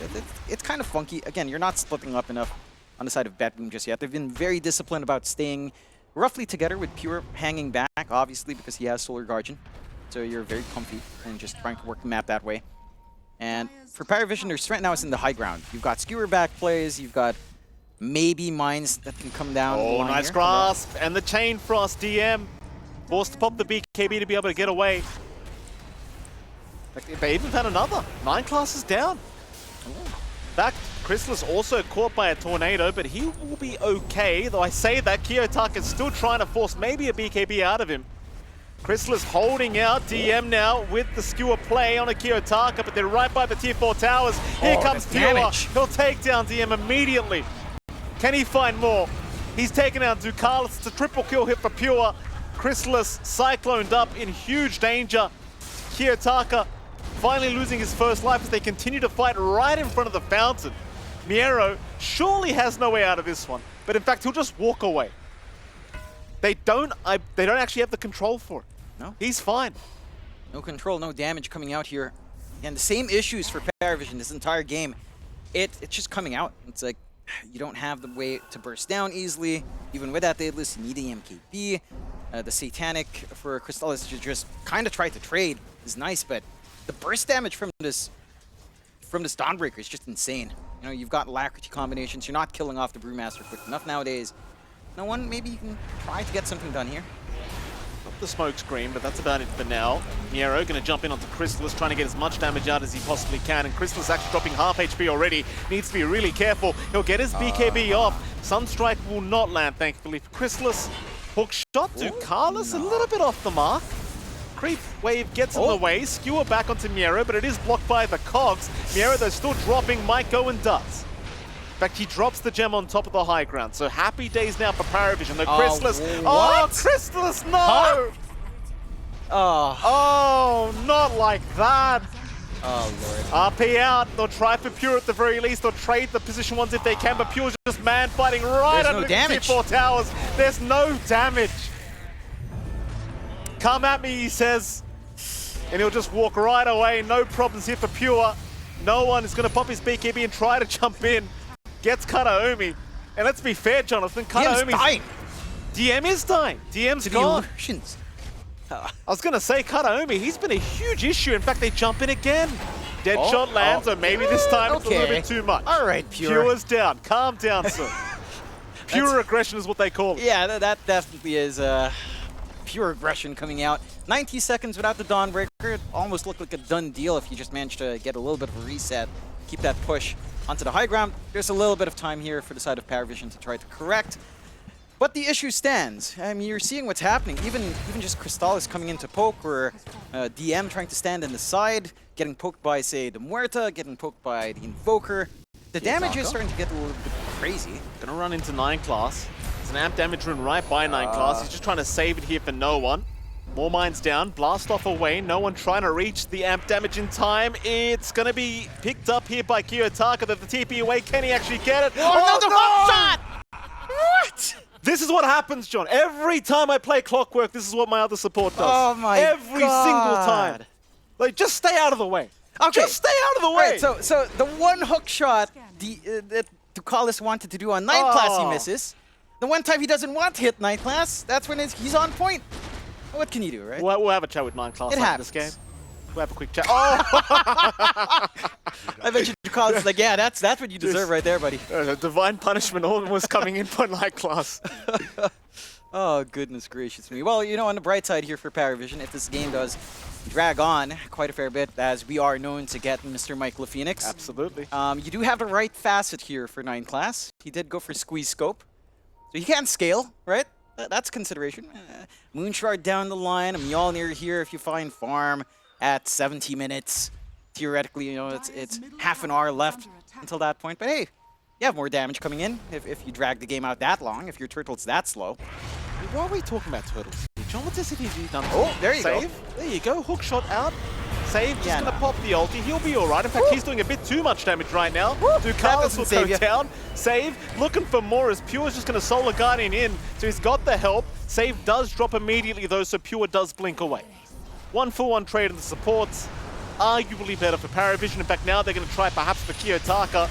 Speaker 1: It's kind of funky. Again, you're not splitting up enough on the side of BetBoom just yet. They've been very disciplined about staying roughly together, with Pure hanging back, obviously, because he has Solar Guardian. So you're very comfy and just trying to work the map that way. And for PARIVISION, their strength now is in the high ground. You've got skewer back plays, you've got maybe mines that can come down.
Speaker 2: Oh, nice grasp, and the Chain Frost DM forced to pop the BKB to be able to get away. They even found another. 9 classes down. That Crystallis also caught by a tornado, but he will be okay. Though I say that, Kiyotaka is still trying to force maybe a BKB out of him. Crystallis holding out DM now with the skewer play on a Kiyotaka, but they're right by the tier 4 towers. Here comes Pure. He'll take down DM immediately. Can he find more? He's taken out Ducalis. It's a triple kill hit for Pure. Crystallis cycloned up in huge danger. Kiyotaka finally losing his first life as they continue to fight right in front of the fountain. Miero surely has no way out of this one, but in fact he'll just walk away. They don't actually have the control for it.
Speaker 1: No.
Speaker 2: He's fine.
Speaker 1: No control, no damage coming out here. And the same issues for PARIVISION this entire game. It's just coming out. It's like, you don't have the way to burst down easily. Even with that Daedalus, you need the MKB. The Satanic for Crystallis to just kind of try to trade is nice, but the burst damage from this Dawnbreaker is just insane. You know, you've got Alacrity combinations. You're not killing off the Brewmaster quick enough nowadays. No one, maybe you can try to get something done here.
Speaker 2: Not the smoke screen, but that's about it for now. Miero going to jump in onto Crystallis, trying to get as much damage out as he possibly can, and Crystallis actually dropping half HP already. Needs to be really careful. He'll get his BKB off. Sunstrike will not land, thankfully, for Crystallis. Hook shot to Carlos, a little bit off the mark. Creep wave gets in the way. Skewer back onto Miero, but it is blocked by the cogs. Miero, though, still dropping, might go and does. In fact, he drops the gem on top of the high ground. So happy days now for PARIVISION. The Crystallis. Oh, Crystallis, no!
Speaker 1: Huh?
Speaker 2: Oh, not like that.
Speaker 1: Oh, Lord.
Speaker 2: RP out. They'll try for Pure at the very least. They'll trade the position ones if they can, but Pure's just man fighting right under the tier 4 towers. There's no damage. Come at me, he says. And he'll just walk right away. No problems here for Pure. No one is going to pop his BKB and try to jump in. Gets Kataomi. And let's be fair, Jonathan.
Speaker 1: DM's dying.
Speaker 2: DM is dying. DM's
Speaker 1: To
Speaker 2: gone.
Speaker 1: the illusions.
Speaker 2: I was going to say, Kataomi, he's been a huge issue. In fact, they jump in again. Deadshot lands, or maybe this time it's a little bit too much.
Speaker 1: All right, Pure.
Speaker 2: Pure's down. Calm down, sir. Pure aggression is what they call it.
Speaker 1: Yeah, that definitely is pure aggression coming out. 90 seconds without the Dawnbreaker. It almost looked like a done deal if you just managed to get a little bit of a reset, keep that push onto the high ground. There's a little bit of time here for the side of PARIVISION to try to correct. But the issue stands. I mean, you're seeing what's happening. Even just Crystallis coming into poke, or DM trying to stand in the side, getting poked by, say, the Muerta, getting poked by the Invoker. The damage is starting to get a little bit crazy.
Speaker 2: Gonna run into 9 class. There's an amp damage rune right by 9 class. He's just trying to save it here for no one. More mines down, blast off away. No one trying to reach the amp damage in time. It's gonna be picked up here by Kiyotaka. The TP away. Can he actually get it?
Speaker 1: Another hook shot! What?
Speaker 2: This is what happens, John. Every time I play Clockwork, this is what my other support does.
Speaker 1: Oh my
Speaker 2: Every
Speaker 1: God.
Speaker 2: single time. Like, just stay out of the way.
Speaker 1: Okay.
Speaker 2: Just stay out of the way.
Speaker 1: Right, so the one hook shot that Ducalis wanted to do on 9 class, he misses. The one time he doesn't want to hit 9 class, that's when he's on point. What can you do, right?
Speaker 2: We'll have a chat with 9 class
Speaker 1: It
Speaker 2: after this game.
Speaker 1: happens.
Speaker 2: We'll have a quick chat. Oh!
Speaker 1: I bet you Ducalis is like, yeah, that's what you deserve right there, buddy.
Speaker 2: Divine punishment almost coming in for 9 class.
Speaker 1: Oh, goodness gracious me. Well, you know, on the bright side here for PARIVISION, if this game does drag on quite a fair bit, as we are known to get Mr. Mike LaPhoenix.
Speaker 2: Absolutely.
Speaker 1: You do have the right facet here for 9 class. He did go for squeeze scope. So he can scale, right? That's a consideration. Moonshard down the line, a Mjolnir here if you find farm at 70 minutes. Theoretically, you know, it's half an hour left until that point. But hey, you have more damage coming in if you drag the game out that long, if your turtle's that slow.
Speaker 2: Why are we talking about turtles? John, what does he done?
Speaker 1: Oh, there you go.
Speaker 2: Save. There you go. Hook shot out. Save. Just
Speaker 1: Yeah,
Speaker 2: gonna
Speaker 1: no.
Speaker 2: pop the ulti. He'll be all right. In fact, he's doing a bit too much damage right now. Ducalis will
Speaker 1: save
Speaker 2: go
Speaker 1: you.
Speaker 2: down. Save. Looking for more as Pure's just gonna Solar Guardian in. So he's got the help. Save does drop immediately though, so Pure does blink away. 1-for-1 trade in the supports. Arguably better for PARIVISION. In fact, now they're gonna try perhaps for Kiyotaka.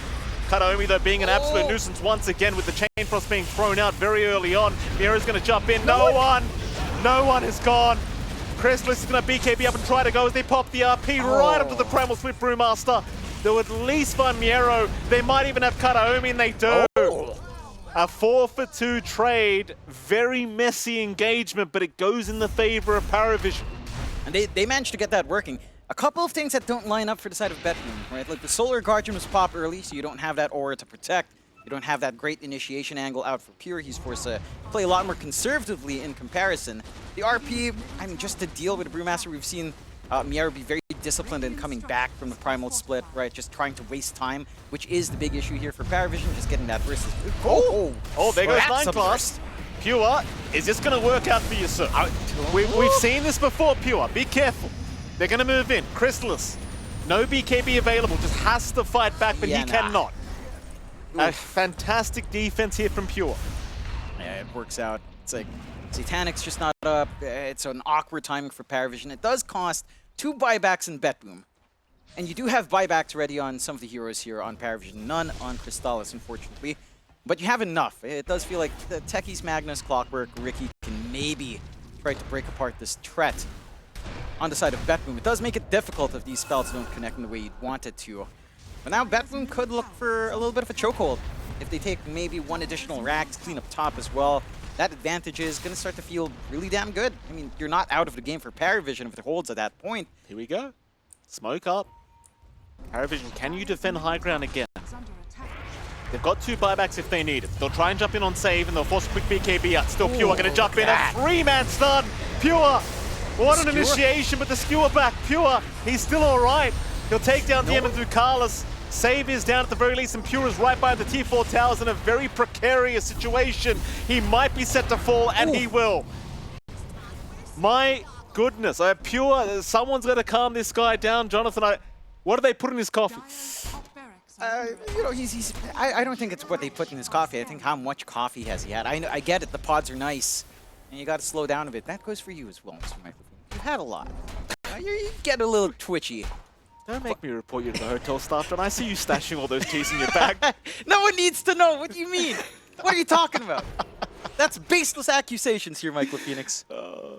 Speaker 2: Kataomi, though, being an absolute nuisance once again with the Chain Frost being thrown out very early on. Mira's going to jump in. No one is gone. Crystallis is going to BKB up and try to go as they pop the RP right up to the Primal Split Brewmaster. They'll at least find Miero. They might even have Kataomi, and they do. A 4-for-2 trade. Very messy engagement, but it goes in the favor of PARIVISION.
Speaker 1: And they managed to get that working. A couple of things that don't line up for the side of BetBoom, right? Like the Solar Guardian was popped early, so you don't have that aura to protect. You don't have that great initiation angle out for Pure. He's forced to play a lot more conservatively in comparison. The RP, I mean, just to deal with the Brewmaster, we've seen Miero be very disciplined in coming back from the Primal Split, right? Just trying to waste time, which is the big issue here for PARIVISION, just getting that versus.
Speaker 2: Oh, there goes 9
Speaker 1: perhaps a
Speaker 2: class.
Speaker 1: burst.
Speaker 2: Pure, is this going to work out for you, sir? We've seen this before, Pure. Be careful. They're going to move in. Crystallis, no BKB available, just has to fight back, but he cannot. A fantastic defense here from Pure.
Speaker 1: Yeah, it works out. It's like Satanic's just not up. It's an awkward timing for PARIVISION. It does cost 2 buybacks in BetBoom. And you do have buybacks ready on some of the heroes here on PARIVISION. None on Crystallis, unfortunately. But you have enough. It does feel like the Techies, Magnus, Clockwork, Ricky can maybe try to break apart this threat on the side of BetBoom. It does make it difficult if these spells don't connect in the way you'd want it to. But now BetBoom could look for a little bit of a chokehold. If they take maybe 1 additional rack to clean up top as well, that advantage is going to start to feel really damn good. I mean, you're not out of the game for PARIVISION if it holds at that point.
Speaker 2: Here we go. Smoke up. PARIVISION, can you defend high ground again? They've got 2 buybacks if they need it. They'll try and jump in on save, and they'll force a quick BKB out. Still Pure going to jump in. A 3-man stun. Pure. What an initiation, but the skewer back. Pure, he's still all right. He'll take down DM and Ducalis. Save is down at the very least, and Pure is right by the T4 towers in a very precarious situation. He might be set to fall, and he will. My goodness, Pure, someone's got to calm this guy down. Jonathan, what do they put in his coffee?
Speaker 1: You know, I don't think it's what they put in his coffee. I think how much coffee has he had. I get it, the pods are nice, and you got to slow down a bit. That goes for you as well, Mr. Michael. You've had a lot. You get a little twitchy
Speaker 2: Don't make me report you to the hotel staff, and I see you stashing all those keys in your bag.
Speaker 1: No one needs to know. What do you mean? What are you talking about? That's baseless accusations here, Michael Phoenix.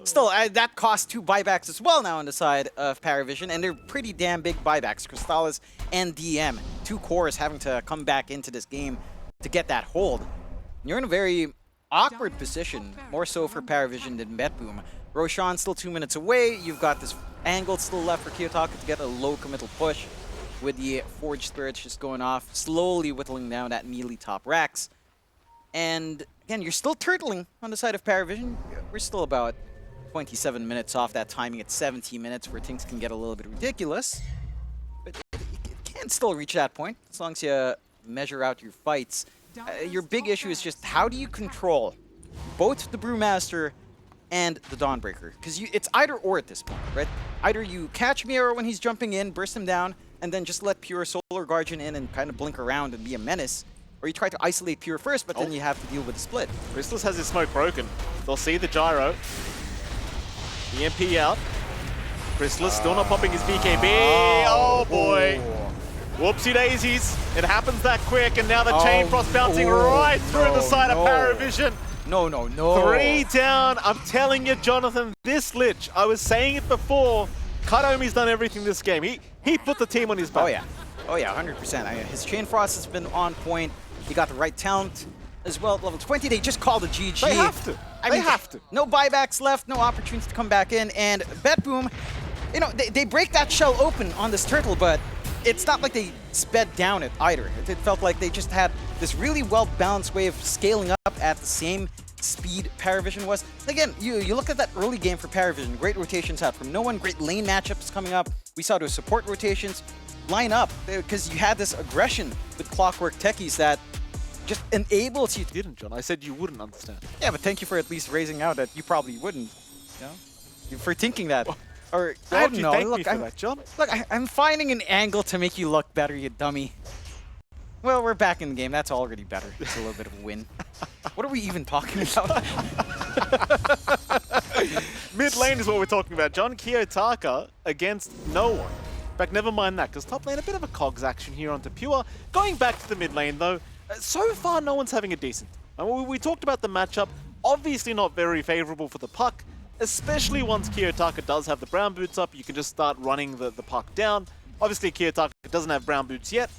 Speaker 1: Still, that cost 2 buybacks as well now on the side of PARIVISION, and they're pretty damn big buybacks. Crystales and DM, 2 cores having to come back into this game to get that hold. You're in a very awkward position, more so for PARIVISION than BetBoom. Roshan still 2 minutes away. You've got this angle still left for Kiyotaka to get a low committal push with the Forged Spirits just going off, slowly whittling down that melee top racks. And again, you're still turtling on the side of PARIVISION. We're still about 27 minutes off that timing at 17 minutes where things can get a little bit ridiculous. But it can still reach that point as long as you measure out your fights. Your big issue is just how do you control both the Brewmaster and the Dawnbreaker? Because it's either or at this point, right? Either you catch Miero when he's jumping in, burst him down, and then just let Pure Solar Guardian in and kind of blink around and be a menace. Or you try to isolate Pure first, but then you have to deal with the split.
Speaker 2: Crystals has his smoke broken. They'll see the gyro. EMP out. Crystals still not popping his BKB. Oh boy. Whoopsie daisies. It happens that quick, and now the Chain Frost bouncing right through the side of PARIVISION.
Speaker 1: No.
Speaker 2: 3 down. I'm telling you, Jonathan, this Lich, I was saying it before, Kadomi's done everything this game. He put the team on his back.
Speaker 1: Oh yeah, 100%. His Chain Frost has been on point. He got the right talent as well at level 20. They just called a GG.
Speaker 2: They have to. They have to.
Speaker 1: No buybacks left, no opportunity to come back in. And BetBoom, you know, they break that shell open on this turtle, but it's not like they sped down it either. It felt like they just had this really well-balanced way of scaling up at the same speed PARIVISION was. Again, you look at that early game for PARIVISION, great rotations out from no one, great lane matchups coming up. We saw those support rotations line up because you had this aggression with Clockwork Techies that just enables you to...
Speaker 2: Didn't, John? I said you wouldn't understand.
Speaker 1: Yeah, but thank you for at least raising out that you probably wouldn't. You know? For thinking that. Or,
Speaker 2: Why
Speaker 1: I
Speaker 2: would
Speaker 1: don't
Speaker 2: you
Speaker 1: know.
Speaker 2: thank
Speaker 1: Look,
Speaker 2: me for that, John?
Speaker 1: Look, I'm finding an angle to make you look better, you dummy. Well, we're back in the game. That's already better. It's a little bit of a win. What are we even talking about?
Speaker 2: Mid lane is what we're talking about. John. Kiyotaka against no one. In fact, never mind that, because top lane, a bit of a cogs action here onto Pure. Going back to the mid lane, though, so far no one's having a decent. We talked about the matchup. Obviously not very favorable for the puck, especially once Kiyotaka does have the brown boots up. You can just start running the puck down. Obviously, Kiyotaka doesn't have brown boots yet.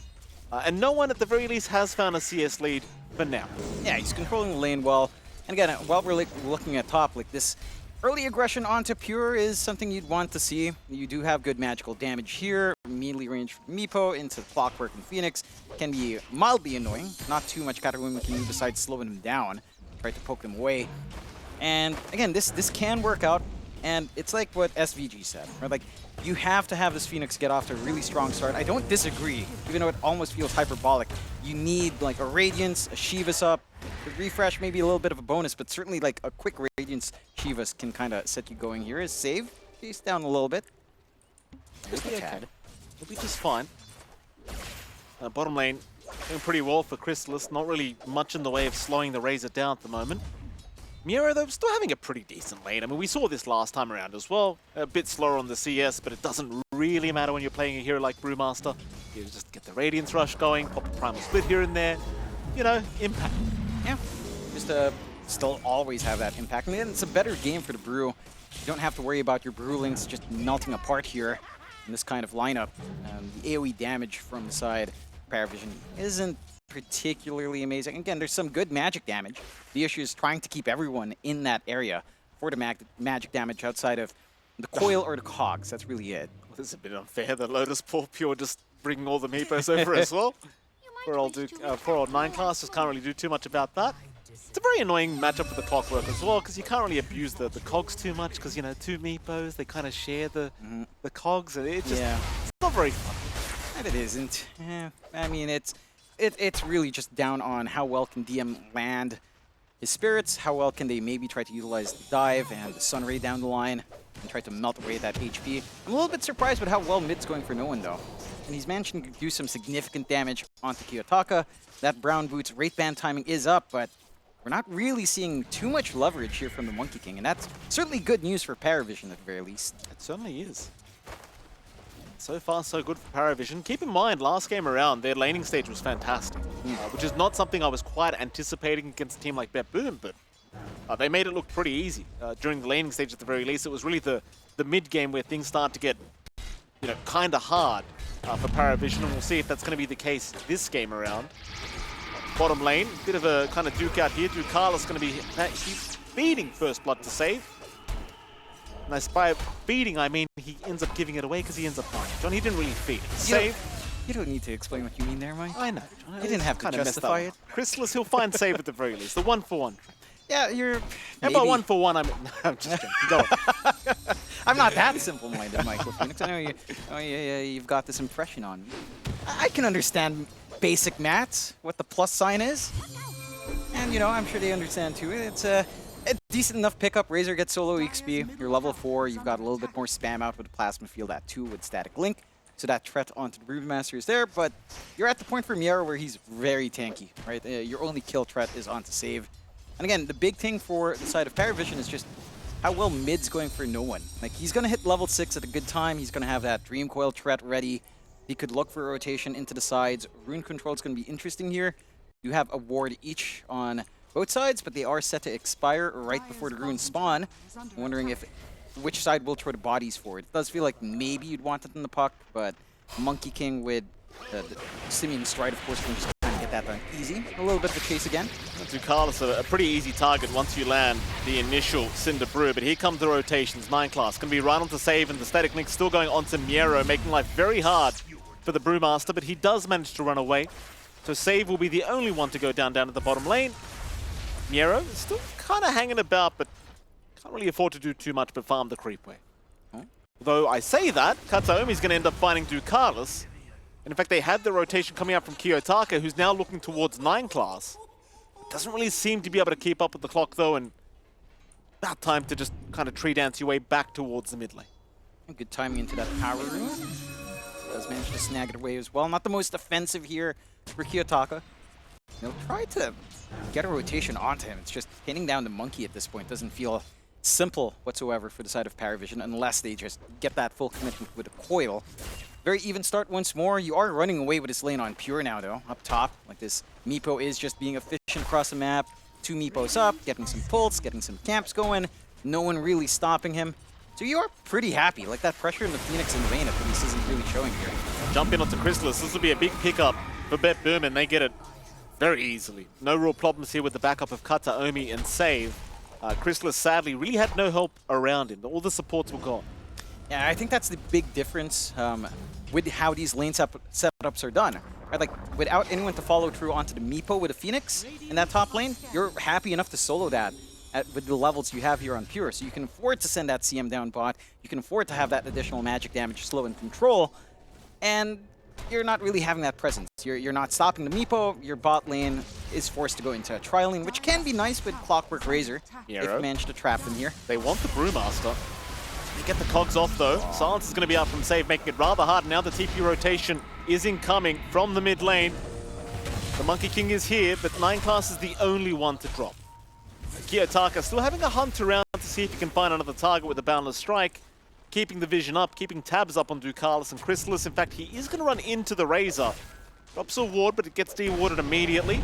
Speaker 2: And no one, at the very least, has found a CS lead for now.
Speaker 1: Yeah, he's controlling the lane well. And again, while we're looking at top, like this early aggression onto Pure is something you'd want to see. You do have good magical damage here. Melee range from Meepo into Clockwork and Phoenix can be mildly annoying. Not too much Katarumi can do besides slowing him down. Try to poke them away. And again, this can work out. And it's like what SVG said, right? Like, you have to have this Phoenix get off to a really strong start. I don't disagree, even though it almost feels hyperbolic. You need like a Radiance, a Shiva's up. The refresh may be a little bit of a bonus, but certainly like a quick Radiance Shiva's can kind of set you going here. His save, face down a little bit.
Speaker 2: Just a tad. It'll be just fine. Bottom lane doing pretty well for Crystallis. Not really much in the way of slowing the Razor down at the moment. Miero, though, still having a pretty decent lane. I mean, we saw this last time around as well. A bit slower on the CS, but it doesn't really matter when you're playing a hero like Brewmaster. You just get the Radiance Rush going, pop a Primal Split here and there. You know, impact.
Speaker 1: Yeah, just still always have that impact. And it's a better game for the Brew. You don't have to worry about your Brewlings just melting apart here in this kind of lineup. The AoE damage from the side of PARIVISION isn't particularly amazing. Again, there's some good magic damage. The issue is trying to keep everyone in that area for the magic damage outside of the coil or the cogs. That's really it.
Speaker 2: Well, this is a bit unfair. The Lotus Pool Pure just bringing all the Meepos over as well. Poor old 9 class just can't really do too much about that. It's a very annoying matchup for the Clockwork as well, because you can't really abuse the cogs too much, because, you know, 2 Meepos, they kind of share the cogs, and it just, it's not very fun.
Speaker 1: And it isn't. I mean, it's really just down on how well can DM land his spirits, how well can they maybe try to utilize the dive and the Sun Ray down the line and try to melt away that HP. I'm a little bit surprised with how well mid's going for no one, though. And he's managed to do some significant damage onto Kiyotaka. That Brown Boots Wraith Band timing is up, but we're not really seeing too much leverage here from the Monkey King, and that's certainly good news for PARIVISION at the very least.
Speaker 2: It certainly is. So far, so good for PARIVISION. Keep in mind, last game around, their laning stage was fantastic, which is not something I was quite anticipating against a team like BetBoom, but they made it look pretty easy during the laning stage at the very least. It was really the mid game where things start to get, kind of hard for PARIVISION, and we'll see if that's going to be the case this game around. Bottom lane, bit of a kind of duke out here. Ducala's going to be he's feeding First Blood to save. And by feeding, I mean he ends up giving it away because he ends up dying. John, he didn't really feed. Save.
Speaker 1: You don't need to explain what you mean there, Mike.
Speaker 2: I know, John.
Speaker 1: You didn't have to justify it.
Speaker 2: Chrysalis, he'll find save at the very least. The 1-for-1.
Speaker 1: Yeah, you're.
Speaker 2: How about 1-for-1? I'm just kidding. Go on.
Speaker 1: I'm not that simple-minded, Michael Phoenix. I know you've got this impression on me. I can understand basic maths, what the plus sign is. And, I'm sure they understand too. It's a decent enough pickup. Razor gets solo XP. You're level 4. You've got a little bit more spam out with the Plasma Field at 2 with Static Link. So that threat onto the Brewmaster is there. But you're at the point for Miero where he's very tanky, right? Your only kill threat is onto save. And again, the big thing for the side of PARIVISION is just how well mid's going for no one. Like, he's going to hit level 6 at a good time. He's going to have that Dream Coil threat ready. He could look for a rotation into the sides. Rune control is going to be interesting here. You have a ward each on both sides, but they are set to expire right before the runes spawn. I'm wondering which side will throw the bodies forward. It does feel like maybe you'd want it in the puck, but Monkey King with the Simian Stride, of course, can just kind of get that done easy. A little bit of a chase again.
Speaker 2: Ducala's a pretty easy target once you land the initial Cinder Brew, but here comes the rotations. 9 class going to be right onto save, and the Static Link still going onto Miero, making life very hard for the Brewmaster, but he does manage to run away. So save will be the only one to go down at the bottom lane. Miero is still kind of hanging about, but can't really afford to do too much but farm the creep wave. Though I say that, Kataomi's going to end up finding Ducalis. And in fact, they had the rotation coming up from Kiyotaka, who's now looking towards 9 class. Doesn't really seem to be able to keep up with the clock, though, and about time to just kind of tree dance your way back towards the mid lane.
Speaker 1: Good timing into that power rune. Does manage to snag it away as well. Not the most offensive here for Kiyotaka. He'll try to get a rotation onto him. It's just pinning down the monkey at this point doesn't feel simple whatsoever for the side of PARIVISION unless they just get that full commitment with a coil. Very even start once more. You are running away with this lane on Pure now, though, up top. Like, this Meepo is just being efficient across the map. 2 Meepos up, getting some pulse, getting some camps going. No one really stopping him. So you are pretty happy. Like, that pressure in the Phoenix in Vayne at least isn't really showing here.
Speaker 2: Jump in onto Chrysalis. This will be a big pickup for BetBoom, and they get it very easily. No real problems here with the backup of Kataomi and save. Chrysalis, sadly, really had no help around him. All the supports were gone.
Speaker 1: Yeah, I think that's the big difference with how these lane setups are done. Right, like, without anyone to follow through onto the Meepo with a Phoenix in that top lane, you're happy enough to solo that with the levels you have here on Pure. So you can afford to send that CM down bot. You can afford to have that additional magic damage, slow, and control. And you're not really having that presence. You're not stopping the Meepo. Your bot lane is forced to go into a trial lane, which can be nice with Clockwork Razor if you manage to trap them here.
Speaker 2: They want the Brewmaster. You get the cogs off, though. Silence is going to be out from save, making it rather hard. Now the TP rotation is incoming from the mid lane. The Monkey King is here, but 9 class is the only one to drop. Kiyotaka still having a hunt around to see if he can find another target with a Boundless Strike. Keeping the vision up, keeping tabs up on Ducalis and Chrysalis. In fact, he is going to run into the Razor. Drops a ward, but it gets dewarded immediately.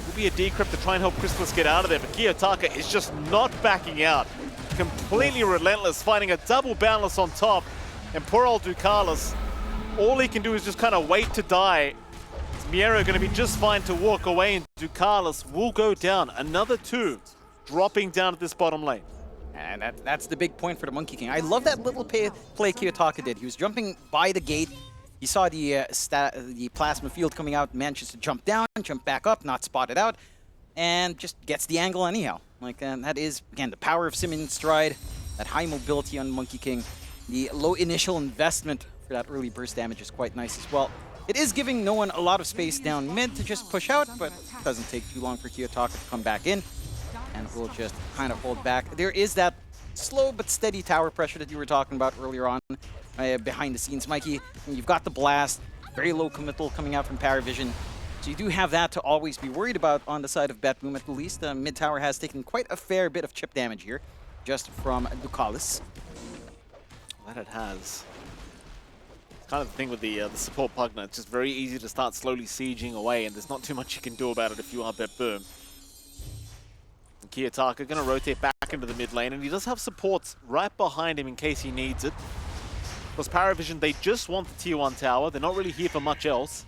Speaker 2: Will be a decrypt to try and help Chrysalis get out of there, but Kiyotaka is just not backing out. Completely relentless, finding a double Boundless on top. And poor old Ducalis, all he can do is just kind of wait to die. Miero going to be just fine to walk away, and Ducalis will go down. Another 2 dropping down at this bottom lane.
Speaker 1: And that's the big point for the Monkey King. I love that little play Kiyotaka did. He was jumping by the gate. He saw the Plasma Field coming out, manages to jump down, jump back up, not spotted out, and just gets the angle anyhow. Like, that is, again, the power of Simian Stride, that high mobility on Monkey King. The low initial investment for that early burst damage is quite nice as well. It is giving no one a lot of space down mid to just push out, but it doesn't take too long for Kiyotaka to come back in. And we'll just kind of hold back. There is that slow but steady tower pressure that you were talking about earlier on behind the scenes, Mikey. And you've got the blast, very low committal coming out from PARIVISION. So you do have that to always be worried about on the side of BetBoom at the least. Mid tower has taken quite a fair bit of chip damage here, just from Ducalis.
Speaker 2: That it has. kind of the thing with the support Pugna. It's just very easy to start slowly sieging away, and there's not too much you can do about it if you are BetBoom. Kiyotaka going to rotate back into the mid lane, and he does have supports right behind him in case he needs it. Because PARIVISION, they just want the tier 1 tower. They're not really here for much else.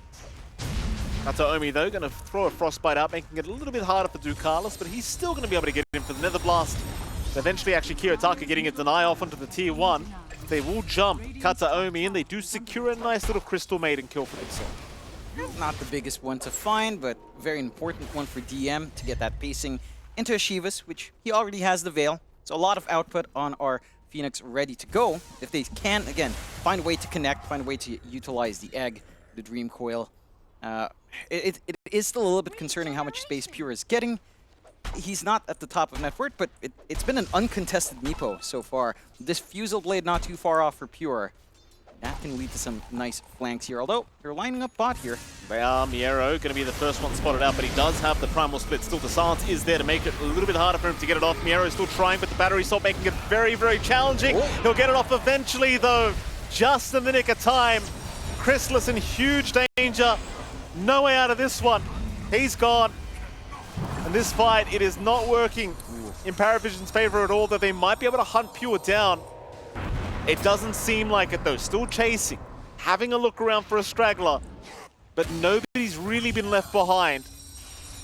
Speaker 2: Kataomi, though, going to throw a Frostbite out, making it a little bit harder for Ducalis, but he's still going to be able to get him for the Nether Blast. Eventually, actually, Kiyotaka getting a deny off onto the tier 1. They will jump Kataomi in. They do secure a nice little Crystal Maiden kill for themselves.
Speaker 1: Not the biggest one to find, but very important one for DM to get that pacing into Ashivas, which he already has the Veil. So a lot of output on our Phoenix ready to go. If they can, again, find a way to connect, find a way to utilize the egg, the Dream Coil. It is still a little bit concerning how much space Pure is getting. He's not at the top of net worth, but it's been an uncontested Meepo so far. This Fusel Blade not too far off for Pure. That can lead to some nice flanks here, although they're lining up bot here.
Speaker 2: They are. Miero going to be the first one spotted out, but he does have the Primal Split still. The silence is there to make it a little bit harder for him to get it off. Miero is still trying, but the battery stop making it very, very challenging. Oh. He'll get it off eventually, though, just in the nick of time. Chrysalis in huge danger. No way out of this one. He's gone. And this fight, it is not working in PARIVISION's favor at all, that they might be able to hunt Pure down. It doesn't seem like it, though. Still chasing, having a look around for a straggler, but nobody's really been left behind.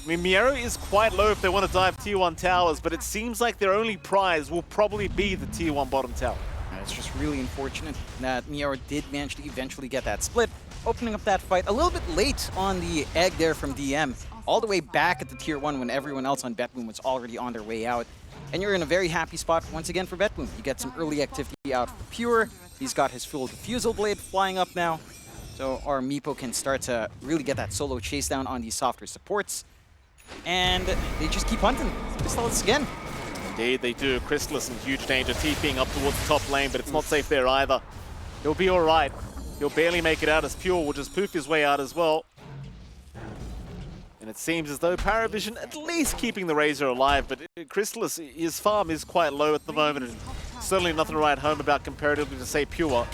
Speaker 2: I mean, Miero is quite low if they want to dive tier 1 towers, but it seems like their only prize will probably be the tier 1 bottom tower.
Speaker 1: It's just really unfortunate that Miero did manage to eventually get that split, opening up that fight a little bit late on the egg there from DM, all the way back at the tier 1 when everyone else on BetBoom was already on their way out. And you're in a very happy spot once again for BetBoom. You get some early activity out for Pure. He's got his full Diffusal Blade flying up now. So our Meepo can start to really get that solo chase down on these softer supports. And they just keep hunting. Crystallis again.
Speaker 2: Indeed, they do. Chrysalis in huge danger, TPing up towards the top lane, but it's not safe there either. He'll be all right. He'll barely make it out as Pure will just poof his way out as well. And it seems as though PARIVISION at least keeping the Razor alive, but Chrysalis, his farm is quite low at the moment, and certainly nothing to write home about comparatively to, say, Pure.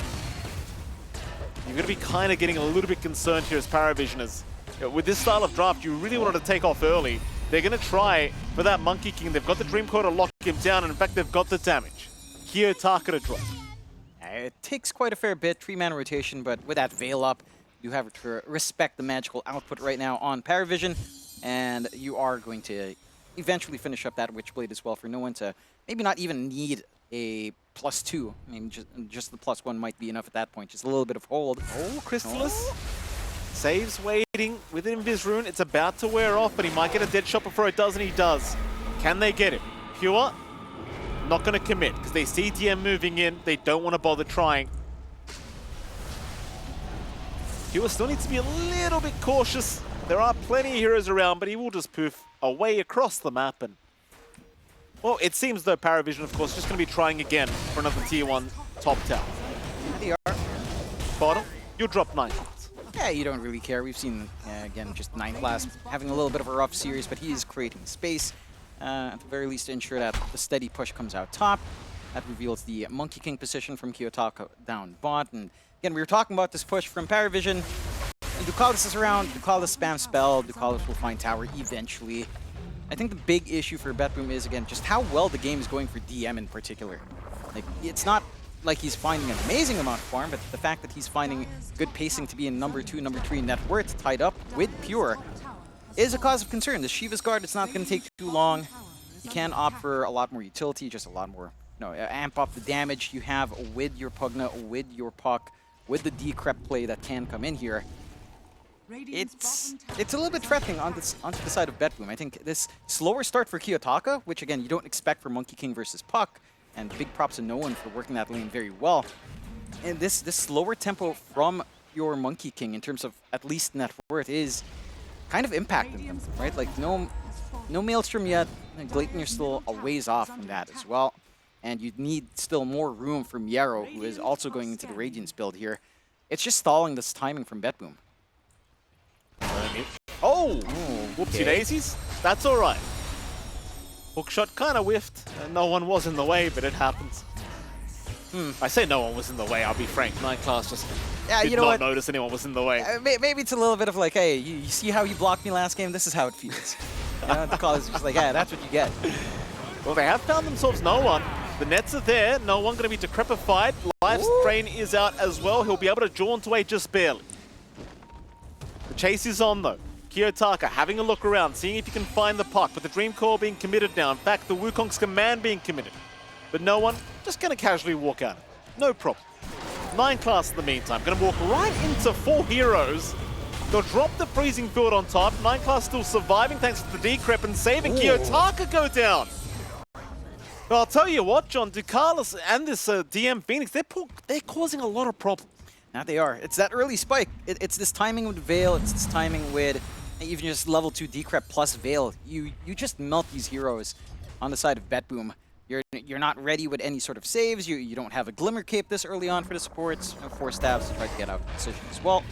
Speaker 2: You're going to be kind of getting a little bit concerned here as PARIVISION is. With this style of draft, you really wanted to take off early. They're going to try for that Monkey King. They've got the Dream Core to lock him down, and in fact, they've got the damage. Kiyotaka to drop.
Speaker 1: It takes quite a fair bit, 3-man rotation, but with that Veil up, you have to respect the magical output right now on PARIVISION, and you are going to eventually finish up that Witchblade as well for no one to maybe not even need a +2. I mean, just the +1 might be enough at that point. Just a little bit of hold.
Speaker 2: Oh, Chrysalis. Oh. Saves waiting with Invis Rune. It's about to wear off, but he might get a dead shot before it does, and he does. Can they get him? Pure, not going to commit, because they see DM moving in. They don't want to bother trying. Pure still needs to be a little bit cautious. There are plenty of heroes around, but he will just poof away across the map. And well, it seems though PARIVISION, of course, just going to be trying again for another tier 1 top tower.
Speaker 1: They are.
Speaker 2: Bottom, you'll drop 9 points.
Speaker 1: Yeah, you don't really care. We've seen, again, just 9 class having a little bit of a rough series, but he is creating space, at the very least to ensure that the steady push comes out top. That reveals the Monkey King position from Kiyotaka down bot. And again, we were talking about this push from PARIVISION. Ducalis is around, Ducalis spam spell, Ducalis will find tower eventually. I think the big issue for BetBoom is, again, just how well the game is going for DM in particular. Like, it's not like he's finding an amazing amount of farm, but the fact that he's finding good pacing to be in number 2, number 3 net worth tied up with Pure is a cause of concern. The Shiva's Guard, it's not going to take too long. You can opt for a lot more utility, just a lot more, amp up the damage you have with your Pugna, with your Puck, with the Decrep play that can come in here. It's a little bit threatening onto the side of BetBoom. I think this slower start for Kiyotaka, which again you don't expect for Monkey King versus Puck, and big props to no one for working that lane very well. And this slower tempo from your Monkey King in terms of at least net worth is kind of impacting them, right? Like no Maelstrom yet, and Glayton, you're still a ways off from that as well. And you need still more room for Miero, who is also going into the Radiance build here. It's just stalling this timing from BetBoom.
Speaker 2: Oh! Whoopsie daisies. That's all right. Hookshot kind of whiffed, and no one was in the way, but it happens. I say no one was in the way, I'll be frank. Night Class just
Speaker 1: Yeah,
Speaker 2: did
Speaker 1: you know
Speaker 2: not
Speaker 1: what?
Speaker 2: notice anyone was in the way.
Speaker 1: Maybe it's a little bit of like, hey, you see how you blocked me last game? This is how it feels. You know, the call is just like, yeah, that's what you get.
Speaker 2: Well, they have found themselves no one. The nets are there, no one going to be decrepified. Life Strain is out as well. He'll be able to jaunt away just barely. The chase is on though. Kiyotaka having a look around, seeing if he can find the puck, but the Dream Core being committed now. In fact, the Wukong's command being committed. But no one, just going to casually walk out. No problem. 9 Class in the meantime, going to walk right into 4 heroes. They'll drop the freezing field on top. 9 Class still surviving thanks to the decrep and saving Kiyotaka go down. But I'll tell you what, John, Ducalis and this DM Phoenix, they're causing a lot of problems.
Speaker 1: Now they are. It's that early spike. It's this timing with Veil. It's this timing with even just level 2 decrep plus Veil. You just melt these heroes on the side of BetBoom. You're not ready with any sort of saves. You don't have a Glimmer Cape this early on for the supports. 4 stabs to try to get out of position as well.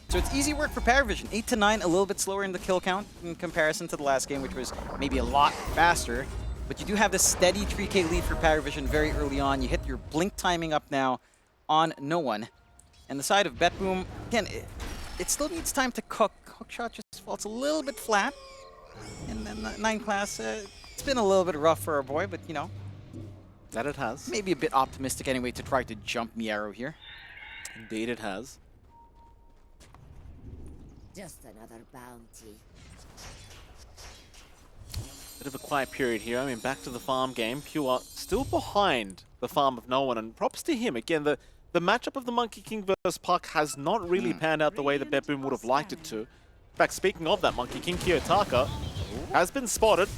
Speaker 1: So it's easy work for PARIVISION. 8 to 9, a little bit slower in the kill count in comparison to the last game, which was maybe a lot faster. But you do have this steady 3K lead for PARIVISION very early on. You hit your blink timing up now on no one. And the side of BetBoom, again, it still needs time to cook. Hookshot just falls a little bit flat. And then 9 Class, it's been a little bit rough for our boy, but you know.
Speaker 2: That it has.
Speaker 1: Maybe a bit optimistic anyway to try to jump Miaro here.
Speaker 2: Indeed it has.
Speaker 3: Just another bounty.
Speaker 2: Bit of a quiet period here. I mean, back to the farm game. Pure still behind the farm of no one, and props to him. Again, the matchup of the Monkey King versus Puck has not really panned out the way that BetBoom would have liked it to. In fact, speaking of that Monkey King, Kiyotaka has been spotted.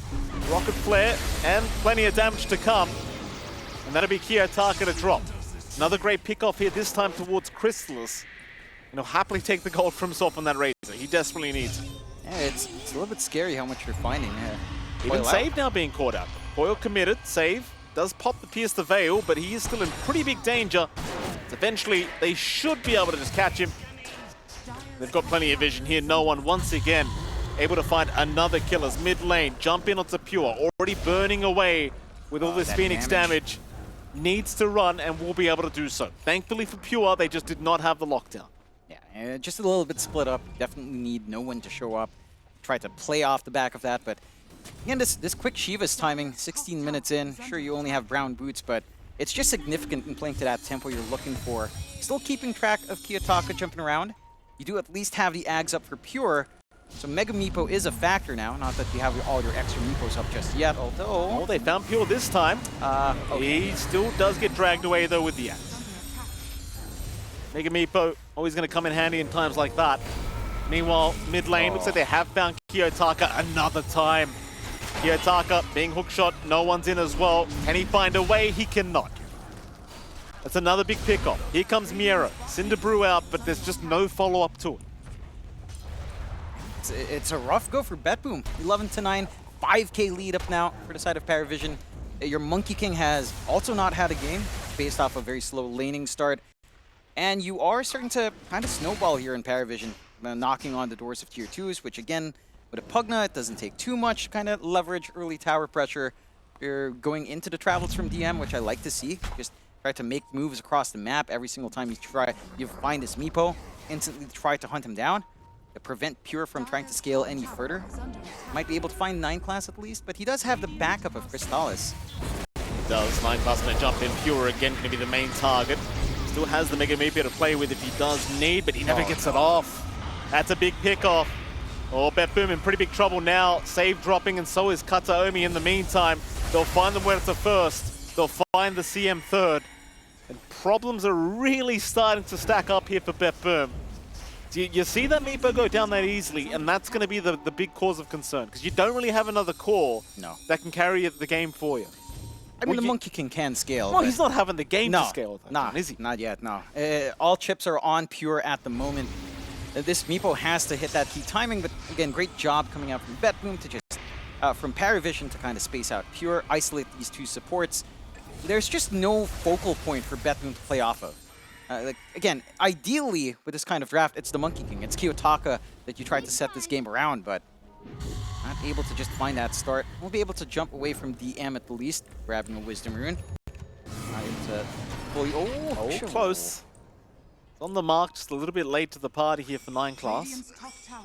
Speaker 2: Rocket Flare and plenty of damage to come. And that'll be Kiyotaka to drop. Another great pick-off here, this time towards Chrysalis. And he'll happily take the gold for himself on that Razor. He desperately needs it.
Speaker 1: Yeah, it's a little bit scary how much you're finding.
Speaker 2: Even Save now being caught out. Coil committed, Save does pop the Pierce the Veil, but he is still in pretty big danger. So eventually, they should be able to just catch him. They've got plenty of vision here. No one, once again, able to find another killers. Mid lane, jump in onto Pure, already burning away with all this Phoenix damage. Needs to run and will be able to do so. Thankfully for Pure, they just did not have the lockdown.
Speaker 1: Yeah, just a little bit split up. Definitely need no one to show up. Try to play off the back of that, but again, this quick Shiva's timing, 16 minutes in. Sure, you only have brown boots, but it's just significant in playing to that tempo you're looking for. Still keeping track of Kiyotaka jumping around. You do at least have the Ags up for Pure, so Mega Meepo is a factor now. Not that you have all your extra Meepos up just yet, although...
Speaker 2: Oh, they found Pure this time.
Speaker 1: Okay.
Speaker 2: He still does get dragged away, though, with the axe. Mega Meepo always going to come in handy in times like that. Meanwhile, mid lane, looks like they have found Kiyotaka another time. Kiyotaka being hookshot, no one's in as well. Can he find a way? He cannot. That's another big pickoff. Here comes Miero. Cinder Brew out, but there's just no follow-up to it.
Speaker 1: It's a rough go for BetBoom. 11 to 9, 5K lead up now for the side of PARIVISION. Your Monkey King has also not had a game based off a very slow laning start. And you are starting to kind of snowball here in PARIVISION, knocking on the doors of tier 2s, which again, with a Pugna, it doesn't take too much to kind of leverage early tower pressure. You're going into the travels from DM, which I like to see. Just try to make moves across the map every single time you find this Meepo. Instantly try to hunt him down. To prevent Pure from trying to scale any further. Might be able to find 9 Class at least, but he does have the backup of Crystallis.
Speaker 2: He does. 9 Class going to jump in. Pure again going to be the main target. Still has the Mega Meepo to play with if he does need, but he never gets it off. That's a big pickoff. Oh, BetBoom in pretty big trouble now. Save dropping, and so is Kataomi in the meantime. They'll find them where it's a first. They'll find the CM third. And problems are really starting to stack up here for BetBoom. You see that Meepo go down that easily, and that's going to be the big cause of concern, because you don't really have another core that can carry the game for you.
Speaker 1: I mean, the Monkey King can scale.
Speaker 2: Well, he's not having the game to scale with that.
Speaker 1: Nah,
Speaker 2: is he?
Speaker 1: Not yet, no. All chips are on Pure at the moment. This Meepo has to hit that key timing, but again, great job coming out from BetBoom to just, from PARIVISION to kind of space out Pure, isolate these 2 supports. There's just no focal point for BetBoom to play off of. Again, ideally, with this kind of draft, it's the Monkey King. It's Kiyotaka that you try to set this game around, but not able to just find that start. We'll be able to jump away from DM at the least, grabbing a Wisdom Rune. Not able to fully. Oh, sure.
Speaker 2: Close. On the mark, just a little bit late to the party here for 9 class.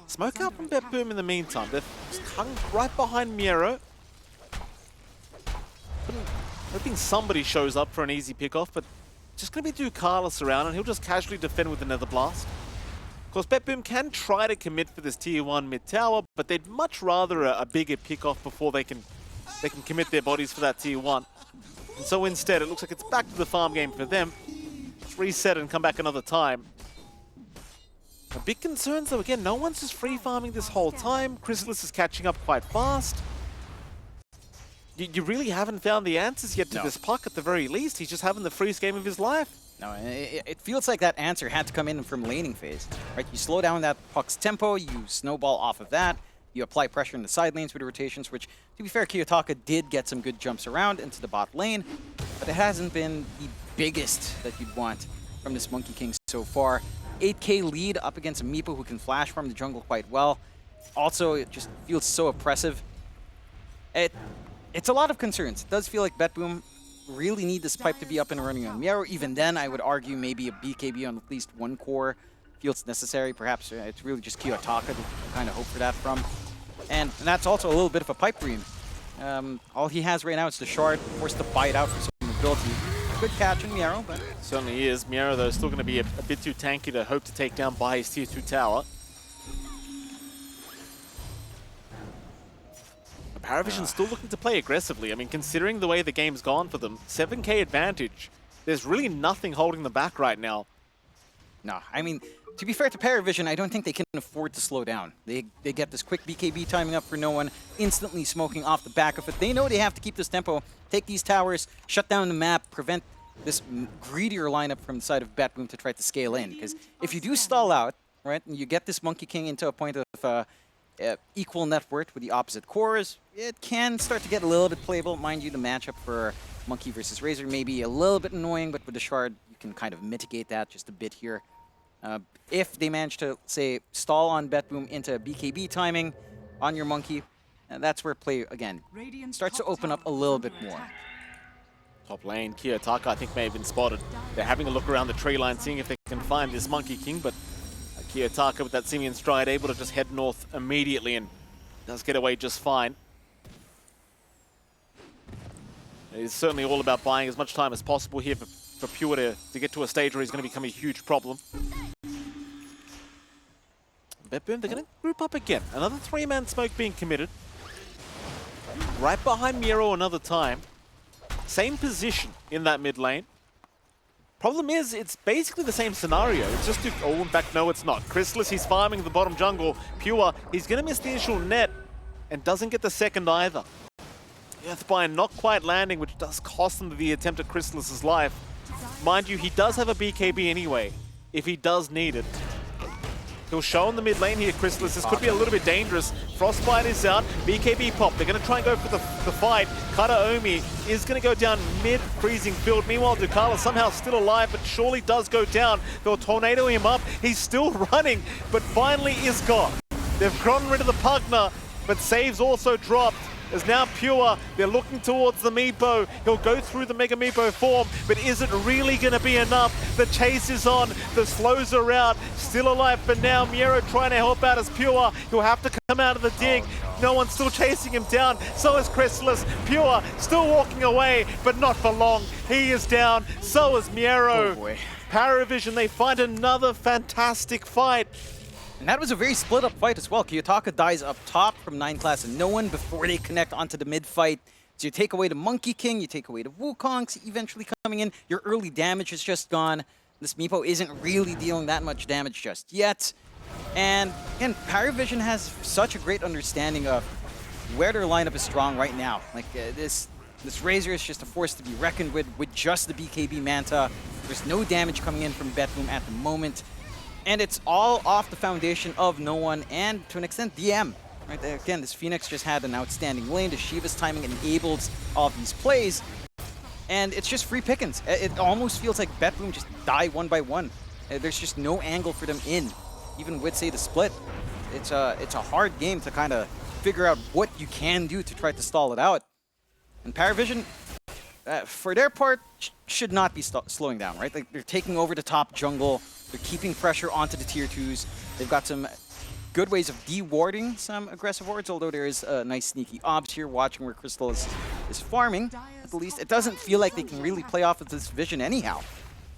Speaker 2: Smoke out from BetBoom in the meantime. They've just hung right behind Miero. Hoping somebody shows up for an easy pickoff, but just going to be Ducalis around, and he'll just casually defend with another blast. Of course, BetBoom can try to commit for this tier 1 mid tower, but they'd much rather a bigger pickoff before they can commit their bodies for that tier 1. And so instead, it looks like it's back to the farm game for them. Just reset and come back another time. A big concern, though, again, no one's just free farming this whole time. Chrysalis is catching up quite fast. You really haven't found the answers yet to this puck at the very least. He's just having the freest game of his life.
Speaker 1: No, it feels like that answer had to come in from laning phase, right? You slow down that puck's tempo, you snowball off of that, you apply pressure in the side lanes with the rotations, which, to be fair, Kiyotaka did get some good jumps around into the bot lane, but it hasn't been the biggest that you'd want from this Monkey King so far. 8k lead up against a Meepo who can flash from the jungle quite well. Also, it just feels so oppressive. It's a lot of concerns. It does feel like BetBoom really need this pipe to be up and running on Miero. Even then, I would argue maybe a BKB on at least one core feels necessary. Perhaps it's really just Kiyotaka to kind of hope for that from. And that's also a little bit of a pipe dream. All he has right now is the shard, forced to buy it out for some ability. Good catch in Miero, but...
Speaker 2: Certainly is. Miero, though, is still going to be a bit too tanky to hope to take down by his tier 2 tower. PARIVISION still looking to play aggressively. I mean, considering the way the game's gone for them, 7k advantage, there's really nothing holding them back right now.
Speaker 1: No, I mean, to be fair to PARIVISION, I don't think they can afford to slow down. They get this quick BKB timing up for no one, instantly smoking off the back of it. They know they have to keep this tempo, take these towers, shut down the map, prevent this greedier lineup from the side of BetBoom to try to scale in. Because if you do stall out, right, and you get this Monkey King into a point of equal net worth with the opposite cores, it can start to get a little bit playable. Mind you, the matchup for Monkey versus Razor may be a little bit annoying, but with the shard, you can kind of mitigate that just a bit here. If they manage to, say, stall on BetBoom into BKB timing on your Monkey, that's where play, again, starts to open up a little bit more.
Speaker 2: Top lane, Kiyotaka, I think, may have been spotted. They're having a look around the tree line, seeing if they can find this Monkey King, but Kiyotaka with that Simian stride able to just head north immediately and does get away just fine. It's certainly all about buying as much time as possible here for Pure to get to a stage where he's going to become a huge problem. BetBoom, they're going to group up again. Another 3-man smoke being committed. Right behind Miero another time. Same position in that mid lane. Problem is, it's basically the same scenario. It's just, oh, in fact, no, it's not. Chrysalis, he's farming the bottom jungle. Pure, he's going to miss the initial net and doesn't get the second either. Earthbind not quite landing, which does cost him the attempt at Chrysalis's life. Mind you, he does have a BKB anyway, if he does need it. He'll show in the mid lane here, Chrysalis. This could be a little bit dangerous. Frostbite is out. BKB pop. They're going to try and go for the fight. Kataomi is going to go down mid-freezing field. Meanwhile, Ducalis somehow still alive, but surely does go down. They'll tornado him up. He's still running, but finally is gone. They've gotten rid of the Pugna, but saves also dropped. As now Pure, they're looking towards the Meepo. He'll go through the Mega Meepo form, but is it really going to be enough? The chase is on, the slows are out, still alive for now. Miero trying to help out as Pure. He'll have to come out of the dig. No one's still chasing him down. So is Chrysalis. Pure still walking away, but not for long. He is down. So is Miero.
Speaker 1: Oh boy.
Speaker 2: PARIVISION, they find another fantastic fight.
Speaker 1: And that was a very split-up fight as well. Kiyotaka dies up top from 9 class and no one before they connect onto the mid-fight. So you take away the Monkey King, you take away the Wukong's eventually coming in. Your early damage is just gone. This Meepo isn't really dealing that much damage just yet. And again, PARIVISION has such a great understanding of where their lineup is strong right now. Like this Razor is just a force to be reckoned with just the BKB Manta. There's no damage coming in from BetBoom at the moment. And it's all off the foundation of no one and, to an extent, DM. Right? Again, this Phoenix just had an outstanding lane. The Shiva's timing enables all of these plays. And it's just free pickings. It almost feels like BetBoom just die one by one. There's just no angle for them in, even with, say, the split. It's a hard game to kind of figure out what you can do to try to stall it out. And PARIVISION, for their part, should not be slowing down, right? Like, they're taking over the top jungle. They're keeping pressure onto the tier 2s. They've got some good ways of de-warding some aggressive wards, although there is a nice sneaky obs here, watching where Crystal is farming. At least it doesn't feel like they can really play off of this vision anyhow.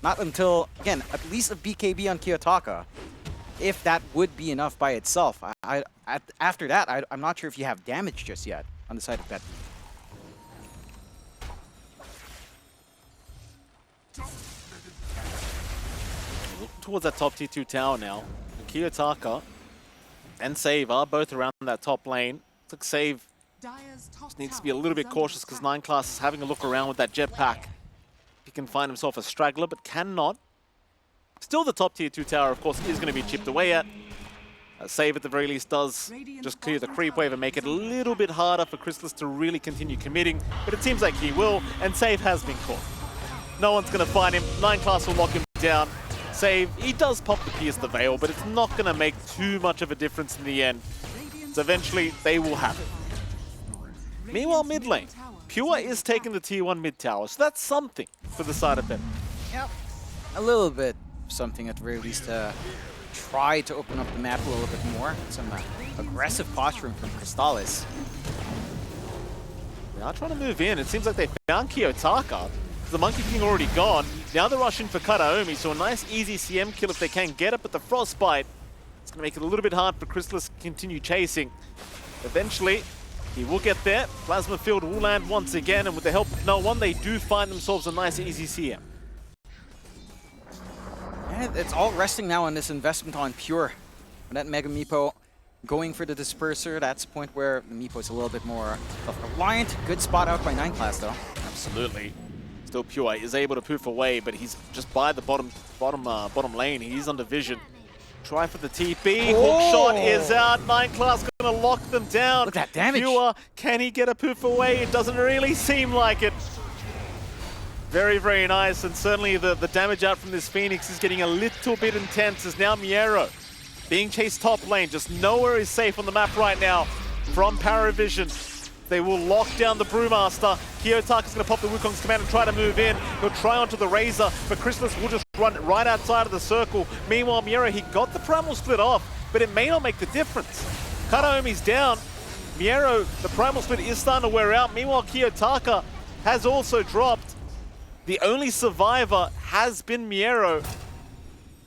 Speaker 1: Not until, again, at least a BKB on Kiyotaka. If that would be enough by itself. After that, I'm not sure if you have damage just yet on the side of BetBoom.
Speaker 2: Looking towards that top tier 2 tower now. Kiyotaka and Save are both around that top lane. Looks like Save just needs to be a little bit cautious because 9class is having a look around with that jetpack. He can find himself a straggler, but cannot. Still, the top tier 2 tower, of course, is going to be chipped away at. Save, at the very least, does just clear the creep wave and make it a little bit harder for Chrysalis to really continue committing, but it seems like he will, and Save has been caught. No one's going to find him. 9class will lock him down. Save, he does pop the Pierce the Veil, but it's not going to make too much of a difference in the end. So eventually, they will have it. Meanwhile, mid lane, Pure is taking the tier 1 mid tower, so that's something for the side of them.
Speaker 1: Yep, a little bit something at the very least to try to open up the map a little bit more. Some aggressive posturing from Crystallis.
Speaker 2: They are trying to move in. It seems like they found Kiyotaka. The Monkey King already gone. Now they're rushing for Kataomi, so a nice easy CM kill if they can get it, but the Frostbite, it's going to make it a little bit hard for Chrysalis to continue chasing. Eventually, he will get there. Plasma Field will land once again, and with the help of no one, they do find themselves a nice easy CM.
Speaker 1: And it's all resting now on this investment on Pure. That Mega Meepo going for the Disperser, that's the point where the Meepo is a little bit more reliant. Good spot out by 9class though.
Speaker 2: Absolutely. Still Pure is able to poof away, but he's just by the bottom lane. He's under vision. Try for the TP. Hook shot is out. 9class going to lock them down.
Speaker 1: Look at that damage.
Speaker 2: Pure, can he get a poof away? It doesn't really seem like it. Very, very nice. And certainly the damage out from this Phoenix is getting a little bit intense as now Miero being chased top lane. Just nowhere is safe on the map right now from PARIVISION. They will lock down the Brewmaster. Kiyotaka's going to pop the Wukong's command and try to move in. He'll try onto the Razor, but Chrysalis will just run right outside of the circle. Meanwhile, Miero, he got the Primal Split off, but it may not make the difference. Kataomi's down. Miero, the Primal Split is starting to wear out. Meanwhile, Kiyotaka has also dropped. The only survivor has been Miero,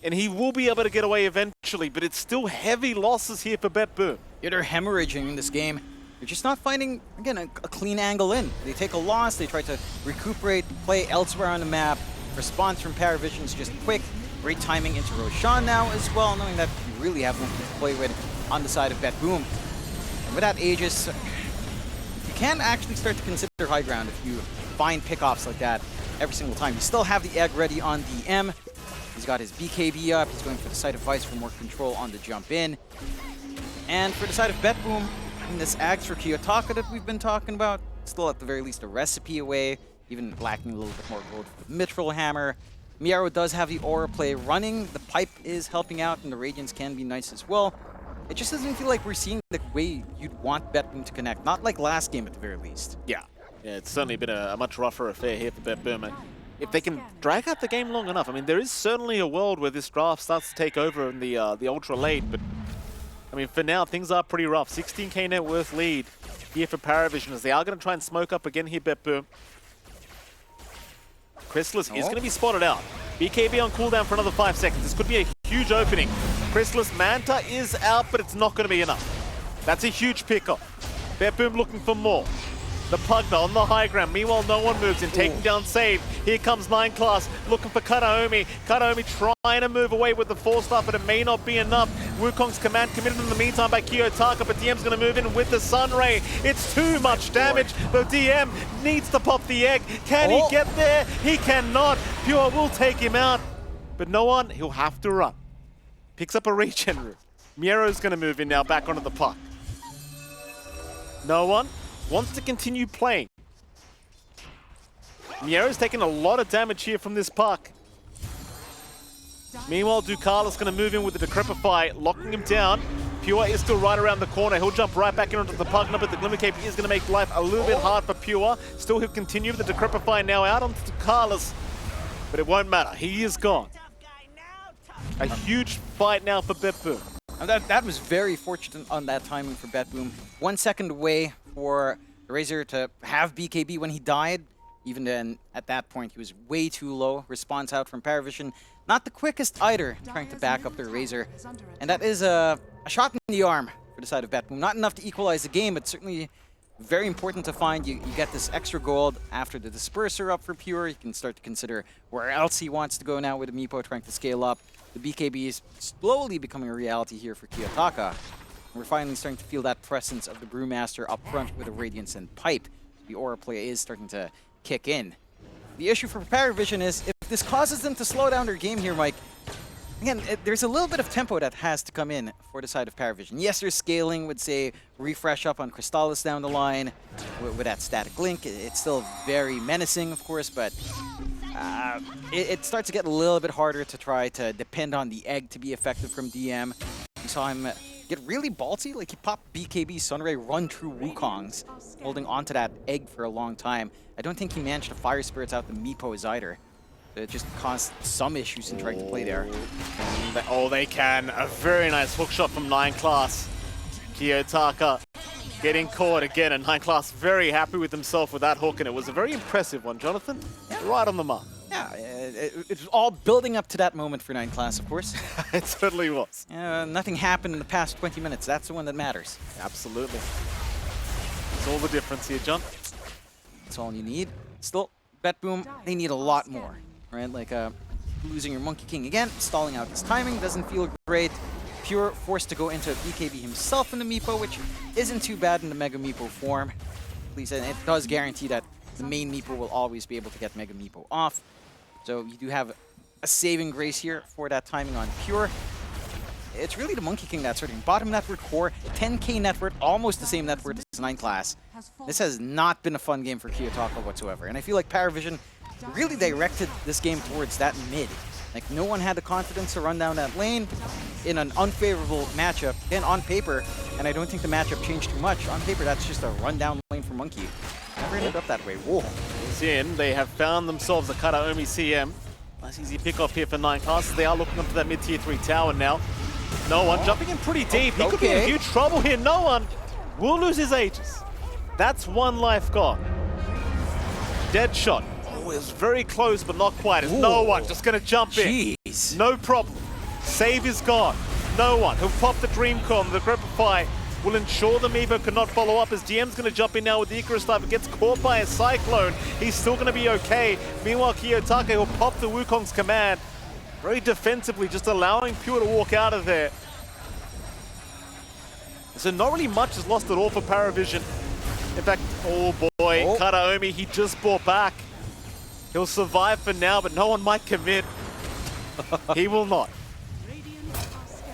Speaker 2: and he will be able to get away eventually, but it's still heavy losses here for BetBoom.
Speaker 1: Yeah, they're hemorrhaging in this game. They're just not finding, again, a clean angle in. They take a loss, they try to recuperate, play elsewhere on the map. Response from PARIVISION is just quick. Great timing into Roshan now as well, knowing that you really have nothing to play with on the side of BetBoom. And with that Aegis, you can actually start to consider high ground if you find pickoffs like that every single time. You still have the egg ready on DM. He's got his BKB up. He's going for the side of Vice for more control on the jump in. And for the side of BetBoom, this axe for Kiyotaka that we've been talking about, still at the very least a recipe away, even lacking a little bit more gold for the Mithril Hammer. Miero does have the aura play running, the pipe is helping out, and the Radiance can be nice as well. It just doesn't feel like we're seeing the way you'd want BetBoom to connect, not like last game at the very least.
Speaker 2: Yeah, it's certainly been a much rougher affair here for BetBoom. If they can drag out the game long enough, I mean, there is certainly a world where this draft starts to take over in the ultra late, but I mean, for now, things are pretty rough. 16k net worth lead here for PARIVISION as they are going to try and smoke up again here, BetBoom. Chrysalis is going to be spotted out. BKB on cooldown for another 5 seconds. This could be a huge opening. Chrysalis Manta is out, but it's not going to be enough. That's a huge pickup. BetBoom looking for more. The Pugna on the high ground. Meanwhile, no one moves in, taking down Save. Here comes 9class, looking for Kataomi. Kataomi trying to move away with the 4-star, but it may not be enough. Wukong's command committed in the meantime by Kiyotaka, but DM's going to move in with the Sunray. It's too much damage. The DM needs to pop the egg. Can he get there? He cannot. Pure will take him out, but no one, he'll have to run. Picks up a regen route. Miero's going to move in now, back onto the puck. No one wants to continue playing. Miero's taking a lot of damage here from this puck. Meanwhile, Ducala's going to move in with the Decrepify, locking him down. Pure is still right around the corner. He'll jump right back into the Pugna, but the Glimmer Cape is going to make life a little bit hard for Pure. Still, he'll continue with the Decrepify now out onto Carlos, but it won't matter. He is gone. A huge fight now for BetBoom.
Speaker 1: And that was very fortunate on that timing for BetBoom. 1 second away for the Razor to have BKB when he died. Even then, at that point, he was way too low. Response out from PARIVISION. Not the quickest either, trying to back up their Razor. And that is a shot in the arm for the side of BetBoom. Not enough to equalize the game, but certainly very important to find. You get this extra gold after the Disperser up for Pure. You can start to consider where else he wants to go now with the Meepo trying to scale up. The BKB is slowly becoming a reality here for Kiyotaka. We're finally starting to feel that presence of the Brewmaster up front with a Radiance and Pipe. The aura play is starting to kick in. The issue for PARIVISION is if this causes them to slow down their game here, Mike, again, there's a little bit of tempo that has to come in for the side of PARIVISION. Yes, they're scaling with, say, refresh up on Crystallis down the line with that static link. It's still very menacing, of course, but it starts to get a little bit harder to try to depend on the egg to be effective from DM. We saw him get really ballsy, like he popped BKB Sunray run through Wukongs, holding onto that egg for a long time. I don't think he managed to Fire Spirits out the Meepos either. It just caused some issues in trying to play there.
Speaker 2: Oh, they can. A very nice hook shot from 9 Class. Kiyotaka getting caught again, and 9 Class very happy with himself with that hook, and it was a very impressive one, Jonathan. Yeah. Right on the mark.
Speaker 1: Yeah, it was all building up to that moment for 9 Class, of course.
Speaker 2: It certainly was.
Speaker 1: Nothing happened in the past 20 minutes. That's the one that matters.
Speaker 2: Absolutely. It's all the difference here, John.
Speaker 1: That's all you need. Still, BetBoom, they need a lot more, right? Like losing your Monkey King again, stalling out his timing, doesn't feel great. Pure forced to go into BKB himself in the Meepo, which isn't too bad in the Mega Meepo form. At least it does guarantee that the main Meepo will always be able to get Mega Meepo off. So you do have a saving grace here for that timing on Pure. It's really the Monkey King that's hurting. Bottom net worth core, 10k net worth, almost the same net worth as 9 Class. This has not been a fun game for Kiyotaka whatsoever. And I feel like PARIVISION really directed this game towards that mid. Like, no one had the confidence to run down that lane in an unfavorable matchup. Again, on paper, and I don't think the matchup changed too much. On paper, that's just a rundown lane for Monkey. Never ended up that way. Whoa.
Speaker 2: In, they have found themselves a Karaomi CM. Nice easy pick off here for 9 Classes. They are looking up to that mid-tier 3 tower now. No one jumping in pretty deep. He could be in huge trouble here. No one will lose his Aegis. That's 1 life gone. Dead shot. Oh, it was very close, but not quite. It's no one just going to jump in. No problem. Save is gone. No one. He'll pop the Dreamcom. The Grepify will ensure the Meepo cannot follow up as DM's going to jump in now with the Icarus Dive. Gets caught by a Cyclone. He's still going to be okay. Meanwhile, Kiyotaka will pop the Wukong's command. Very defensively, just allowing Pure to walk out of there. So not really much is lost at all for PARIVISION. In fact, oh boy, Karaomi, he just bought back. He'll survive for now, but no one might commit. He will not.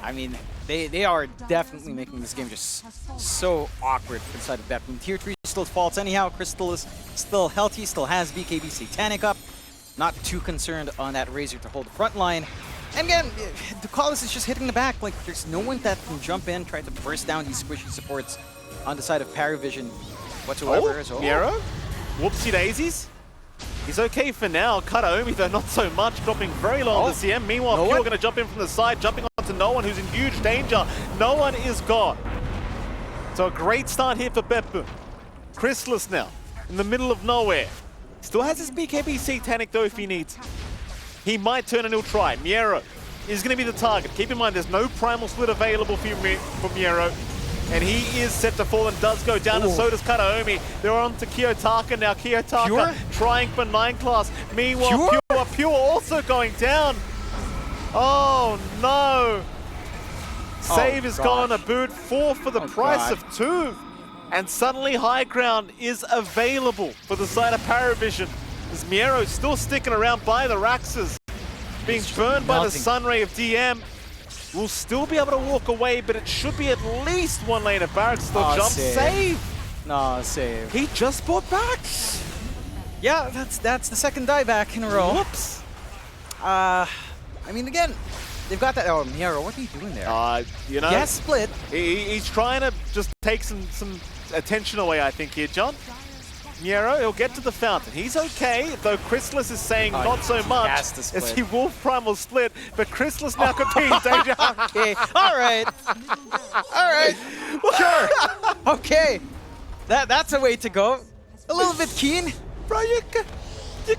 Speaker 1: I mean, they are definitely making this game just so awkward for the side of BetBoom. Tier 3 still falls anyhow. Crystal is still healthy, still has BKB Satanic up. Not too concerned on that Razor to hold the front line. And again, Ducalis is just hitting the back. Like, there's no one that can jump in, try to burst down these squishy supports on the side of PARIVISION whatsoever.
Speaker 2: Miero? Whoopsie daisies. He's okay for now. Karaomi, though, not so much, dropping very low on the CM. Meanwhile, Pure going to jump in from the side, jumping onto No One, who's in huge danger. No One is gone. So a great start here for BetBoom. Chrysalis now, in the middle of nowhere. Still has his BKB Satanic, though, if he needs. He might turn and he'll try. Miero is going to be the target. Keep in mind, there's no Primal Split available for Miero. And he is set to fall and does go down, and so does Karaomi. They're on to Kiyotaka now. Kiyotaka trying for 9 Class. Meanwhile, Pure also going down. Oh, no. Save is gone. A boot. 4 for the price of 2. And suddenly high ground is available for the side of PARIVISION. As Miero still sticking around by the Raxes. Being burned by the Sunray of DM. Will still be able to walk away, but it should be at least 1 lane of barracks. Still jump. Save.
Speaker 1: No, save.
Speaker 2: He just bought back.
Speaker 1: Yeah, that's the second dieback in a row.
Speaker 2: Whoops.
Speaker 1: I mean, again, They've got that. Oh, Miero, what are you doing there?
Speaker 2: You know,
Speaker 1: Yes, split.
Speaker 2: he's trying to just take some attention away, I think, here, John. Miero, he'll get to the fountain. He's okay, though Chrysalis is saying not so much as he Wolf Primal split, but Chrysalis now could be in danger.
Speaker 1: Okay, all right. All right, sure. Okay, that's a way to go. A little bit keen.
Speaker 2: Bro, you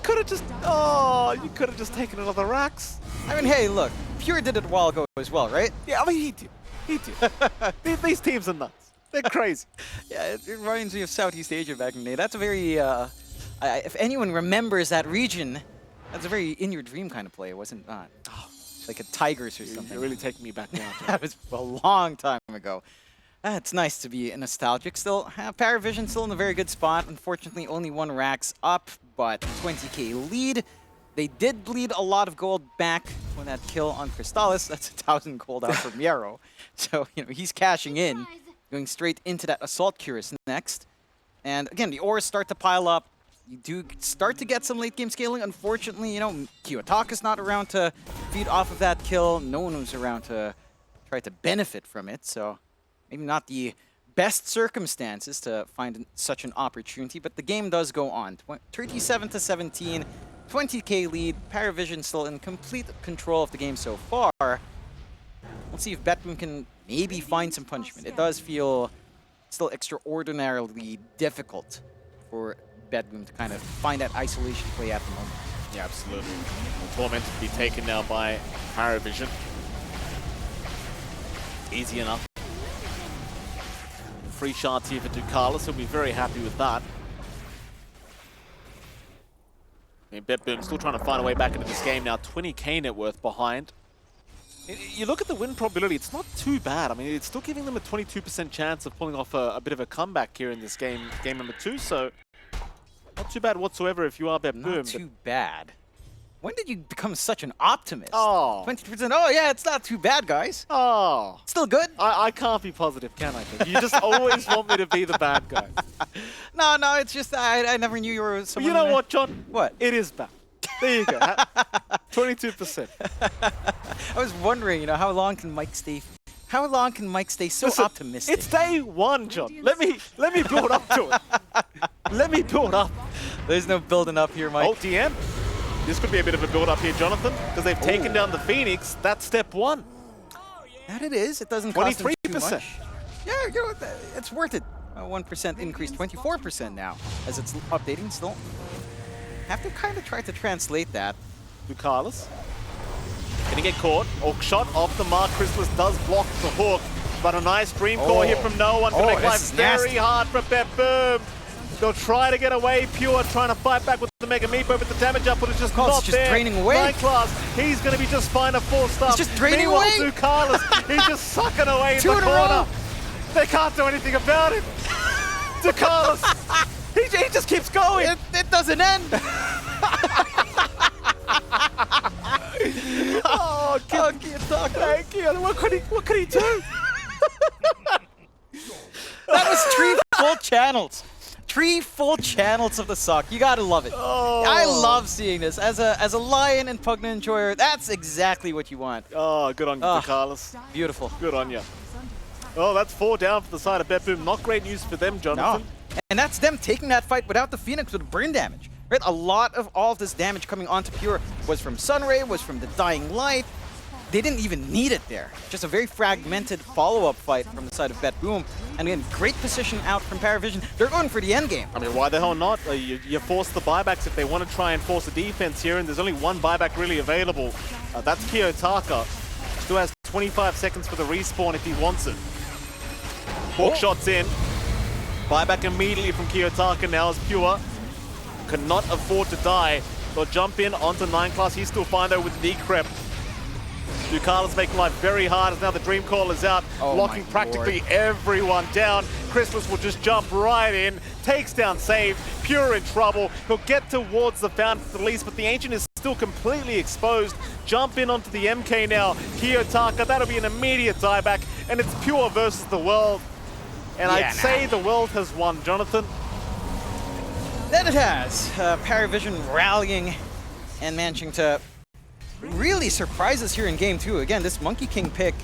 Speaker 2: could have just taken another Rax.
Speaker 1: I mean, hey, look, Pure did it a while ago as well, right?
Speaker 2: Yeah, I mean, he did. These teams are nuts. They're crazy.
Speaker 1: Yeah, it reminds me of Southeast Asia back in the day. That's a very, if anyone remembers that region, that's a very in your dream kind of play, wasn't it not? Oh, like a Tigers or something.
Speaker 2: You're really taking me back now.
Speaker 1: That was a long time ago. It's nice to be nostalgic still. PARIVISION still in a very good spot. Unfortunately, only 1 Rax up, but 20k lead. They did bleed a lot of gold back when that kill on Crystallis. That's 1,000 gold out for Miero. So, you know, he's cashing in. Going straight into that Assault Cuirass next. And again, the ores start to pile up. You do start to get some late game scaling. Unfortunately, you know, Kiyotaka's not around to feed off of that kill. No one was around to try to benefit from it. So maybe not the best circumstances to find such an opportunity, but the game does go on. 37-17, 20k lead. PARIVISION still in complete control of the game so far. Let's see if BetBoom can maybe find some punishment. It does feel still extraordinarily difficult for BetBoom to kind of find that isolation play at the moment.
Speaker 2: Yeah, absolutely. Torment to be taken now by PARIVISION. Easy enough. Free shots here for Ducalis. He'll be very happy with that. I mean, BetBoom still trying to find a way back into this game now. 20k net worth behind. You look at the win probability, it's not too bad. I mean, it's still giving them a 22% chance of pulling off a bit of a comeback here in this game, game number 2. So, not too bad whatsoever if you are BetBoom.
Speaker 1: Not too bad. When did you become such an optimist?
Speaker 2: Oh.
Speaker 1: 20%. Oh, yeah, it's not too bad, guys.
Speaker 2: Oh.
Speaker 1: Still good?
Speaker 2: I can't be positive, can I? You just always want me to be the bad guy.
Speaker 1: No, it's just I never knew you were someone.
Speaker 2: You know what, John?
Speaker 1: What?
Speaker 2: It is bad. There you go. 22%.
Speaker 1: I was wondering, you know, how long can Mike stay so
Speaker 2: Listen,
Speaker 1: optimistic?
Speaker 2: It's day 1, John. Let me build up to it. Let me build up.
Speaker 1: There's no building up here, Mike.
Speaker 2: Oh, DM. This could be a bit of a build up here, Jonathan, because they've taken down the Phoenix. That's step 1.
Speaker 1: That it is. It doesn't cost them too
Speaker 2: 23%.
Speaker 1: much. Yeah, you know, it's worth it. A 1% increase, 24% now, as it's updating still. Have to kind of try to translate that.
Speaker 2: Ducalis. Gonna get caught. Orc shot off the mark. Chrysalis does block the hook, but a nice dream core here from no one. Gonna make life very hard for BetBoom. They'll try to get away. Pure trying to fight back with the Mega Meepo, but the damage output is just not there.
Speaker 1: Draining away.
Speaker 2: 9 class, he's going to be just fine at 4-star.
Speaker 1: He's just draining
Speaker 2: Meanwhile,
Speaker 1: away.
Speaker 2: Ducalis, he's just sucking away in
Speaker 1: 2
Speaker 2: the
Speaker 1: in a
Speaker 2: corner.
Speaker 1: row.
Speaker 2: They can't do anything about it. Ducalis, he just keeps going.
Speaker 1: It doesn't end.
Speaker 2: Oh, Kiyotaka. Thank you. What could he do?
Speaker 1: That was 3 full channels. 3 full channels of the suck. You gotta love it.
Speaker 2: Oh.
Speaker 1: I love seeing this. As a Lion and Pugna enjoyer, that's exactly what you want.
Speaker 2: Oh, good on you, Ducalis.
Speaker 1: Beautiful.
Speaker 2: Good on you. Oh, that's 4 down for the side of BetBoom. Not great news for them, Jonathan.
Speaker 1: No. And that's them taking that fight without the Phoenix with burn damage. Right? A lot of all of this damage coming onto Pure was from Sunray, was from the Dying Light. They didn't even need it there. Just a very fragmented follow-up fight from the side of BetBoom. And again, great position out from PARIVISION. They're going for the end game.
Speaker 2: I mean, why the hell not? You force the buybacks if they want to try and force a defense here, and there's only 1 buyback really available. That's Kiyotaka. Still has 25 seconds for the respawn if he wants it. Hawk shots in. Buyback immediately from Kiyotaka now as Pure cannot afford to die. They'll jump in onto 9 class. He's still fine though with the decrep. Ducalis making life very hard as now the Dream Call is out, locking practically everyone down. Chrysalis will just jump right in, takes down Save, Pure in trouble. He'll get towards the fountain at least, but the Ancient is still completely exposed. Jump in onto the MK now. Kiyotaka, that'll be an immediate dieback, and it's Pure versus the world. And I'd say the world has won, Jonathan.
Speaker 1: That it has. PARIVISION rallying and managing to really surprises here in game 2. Again, this Monkey King pick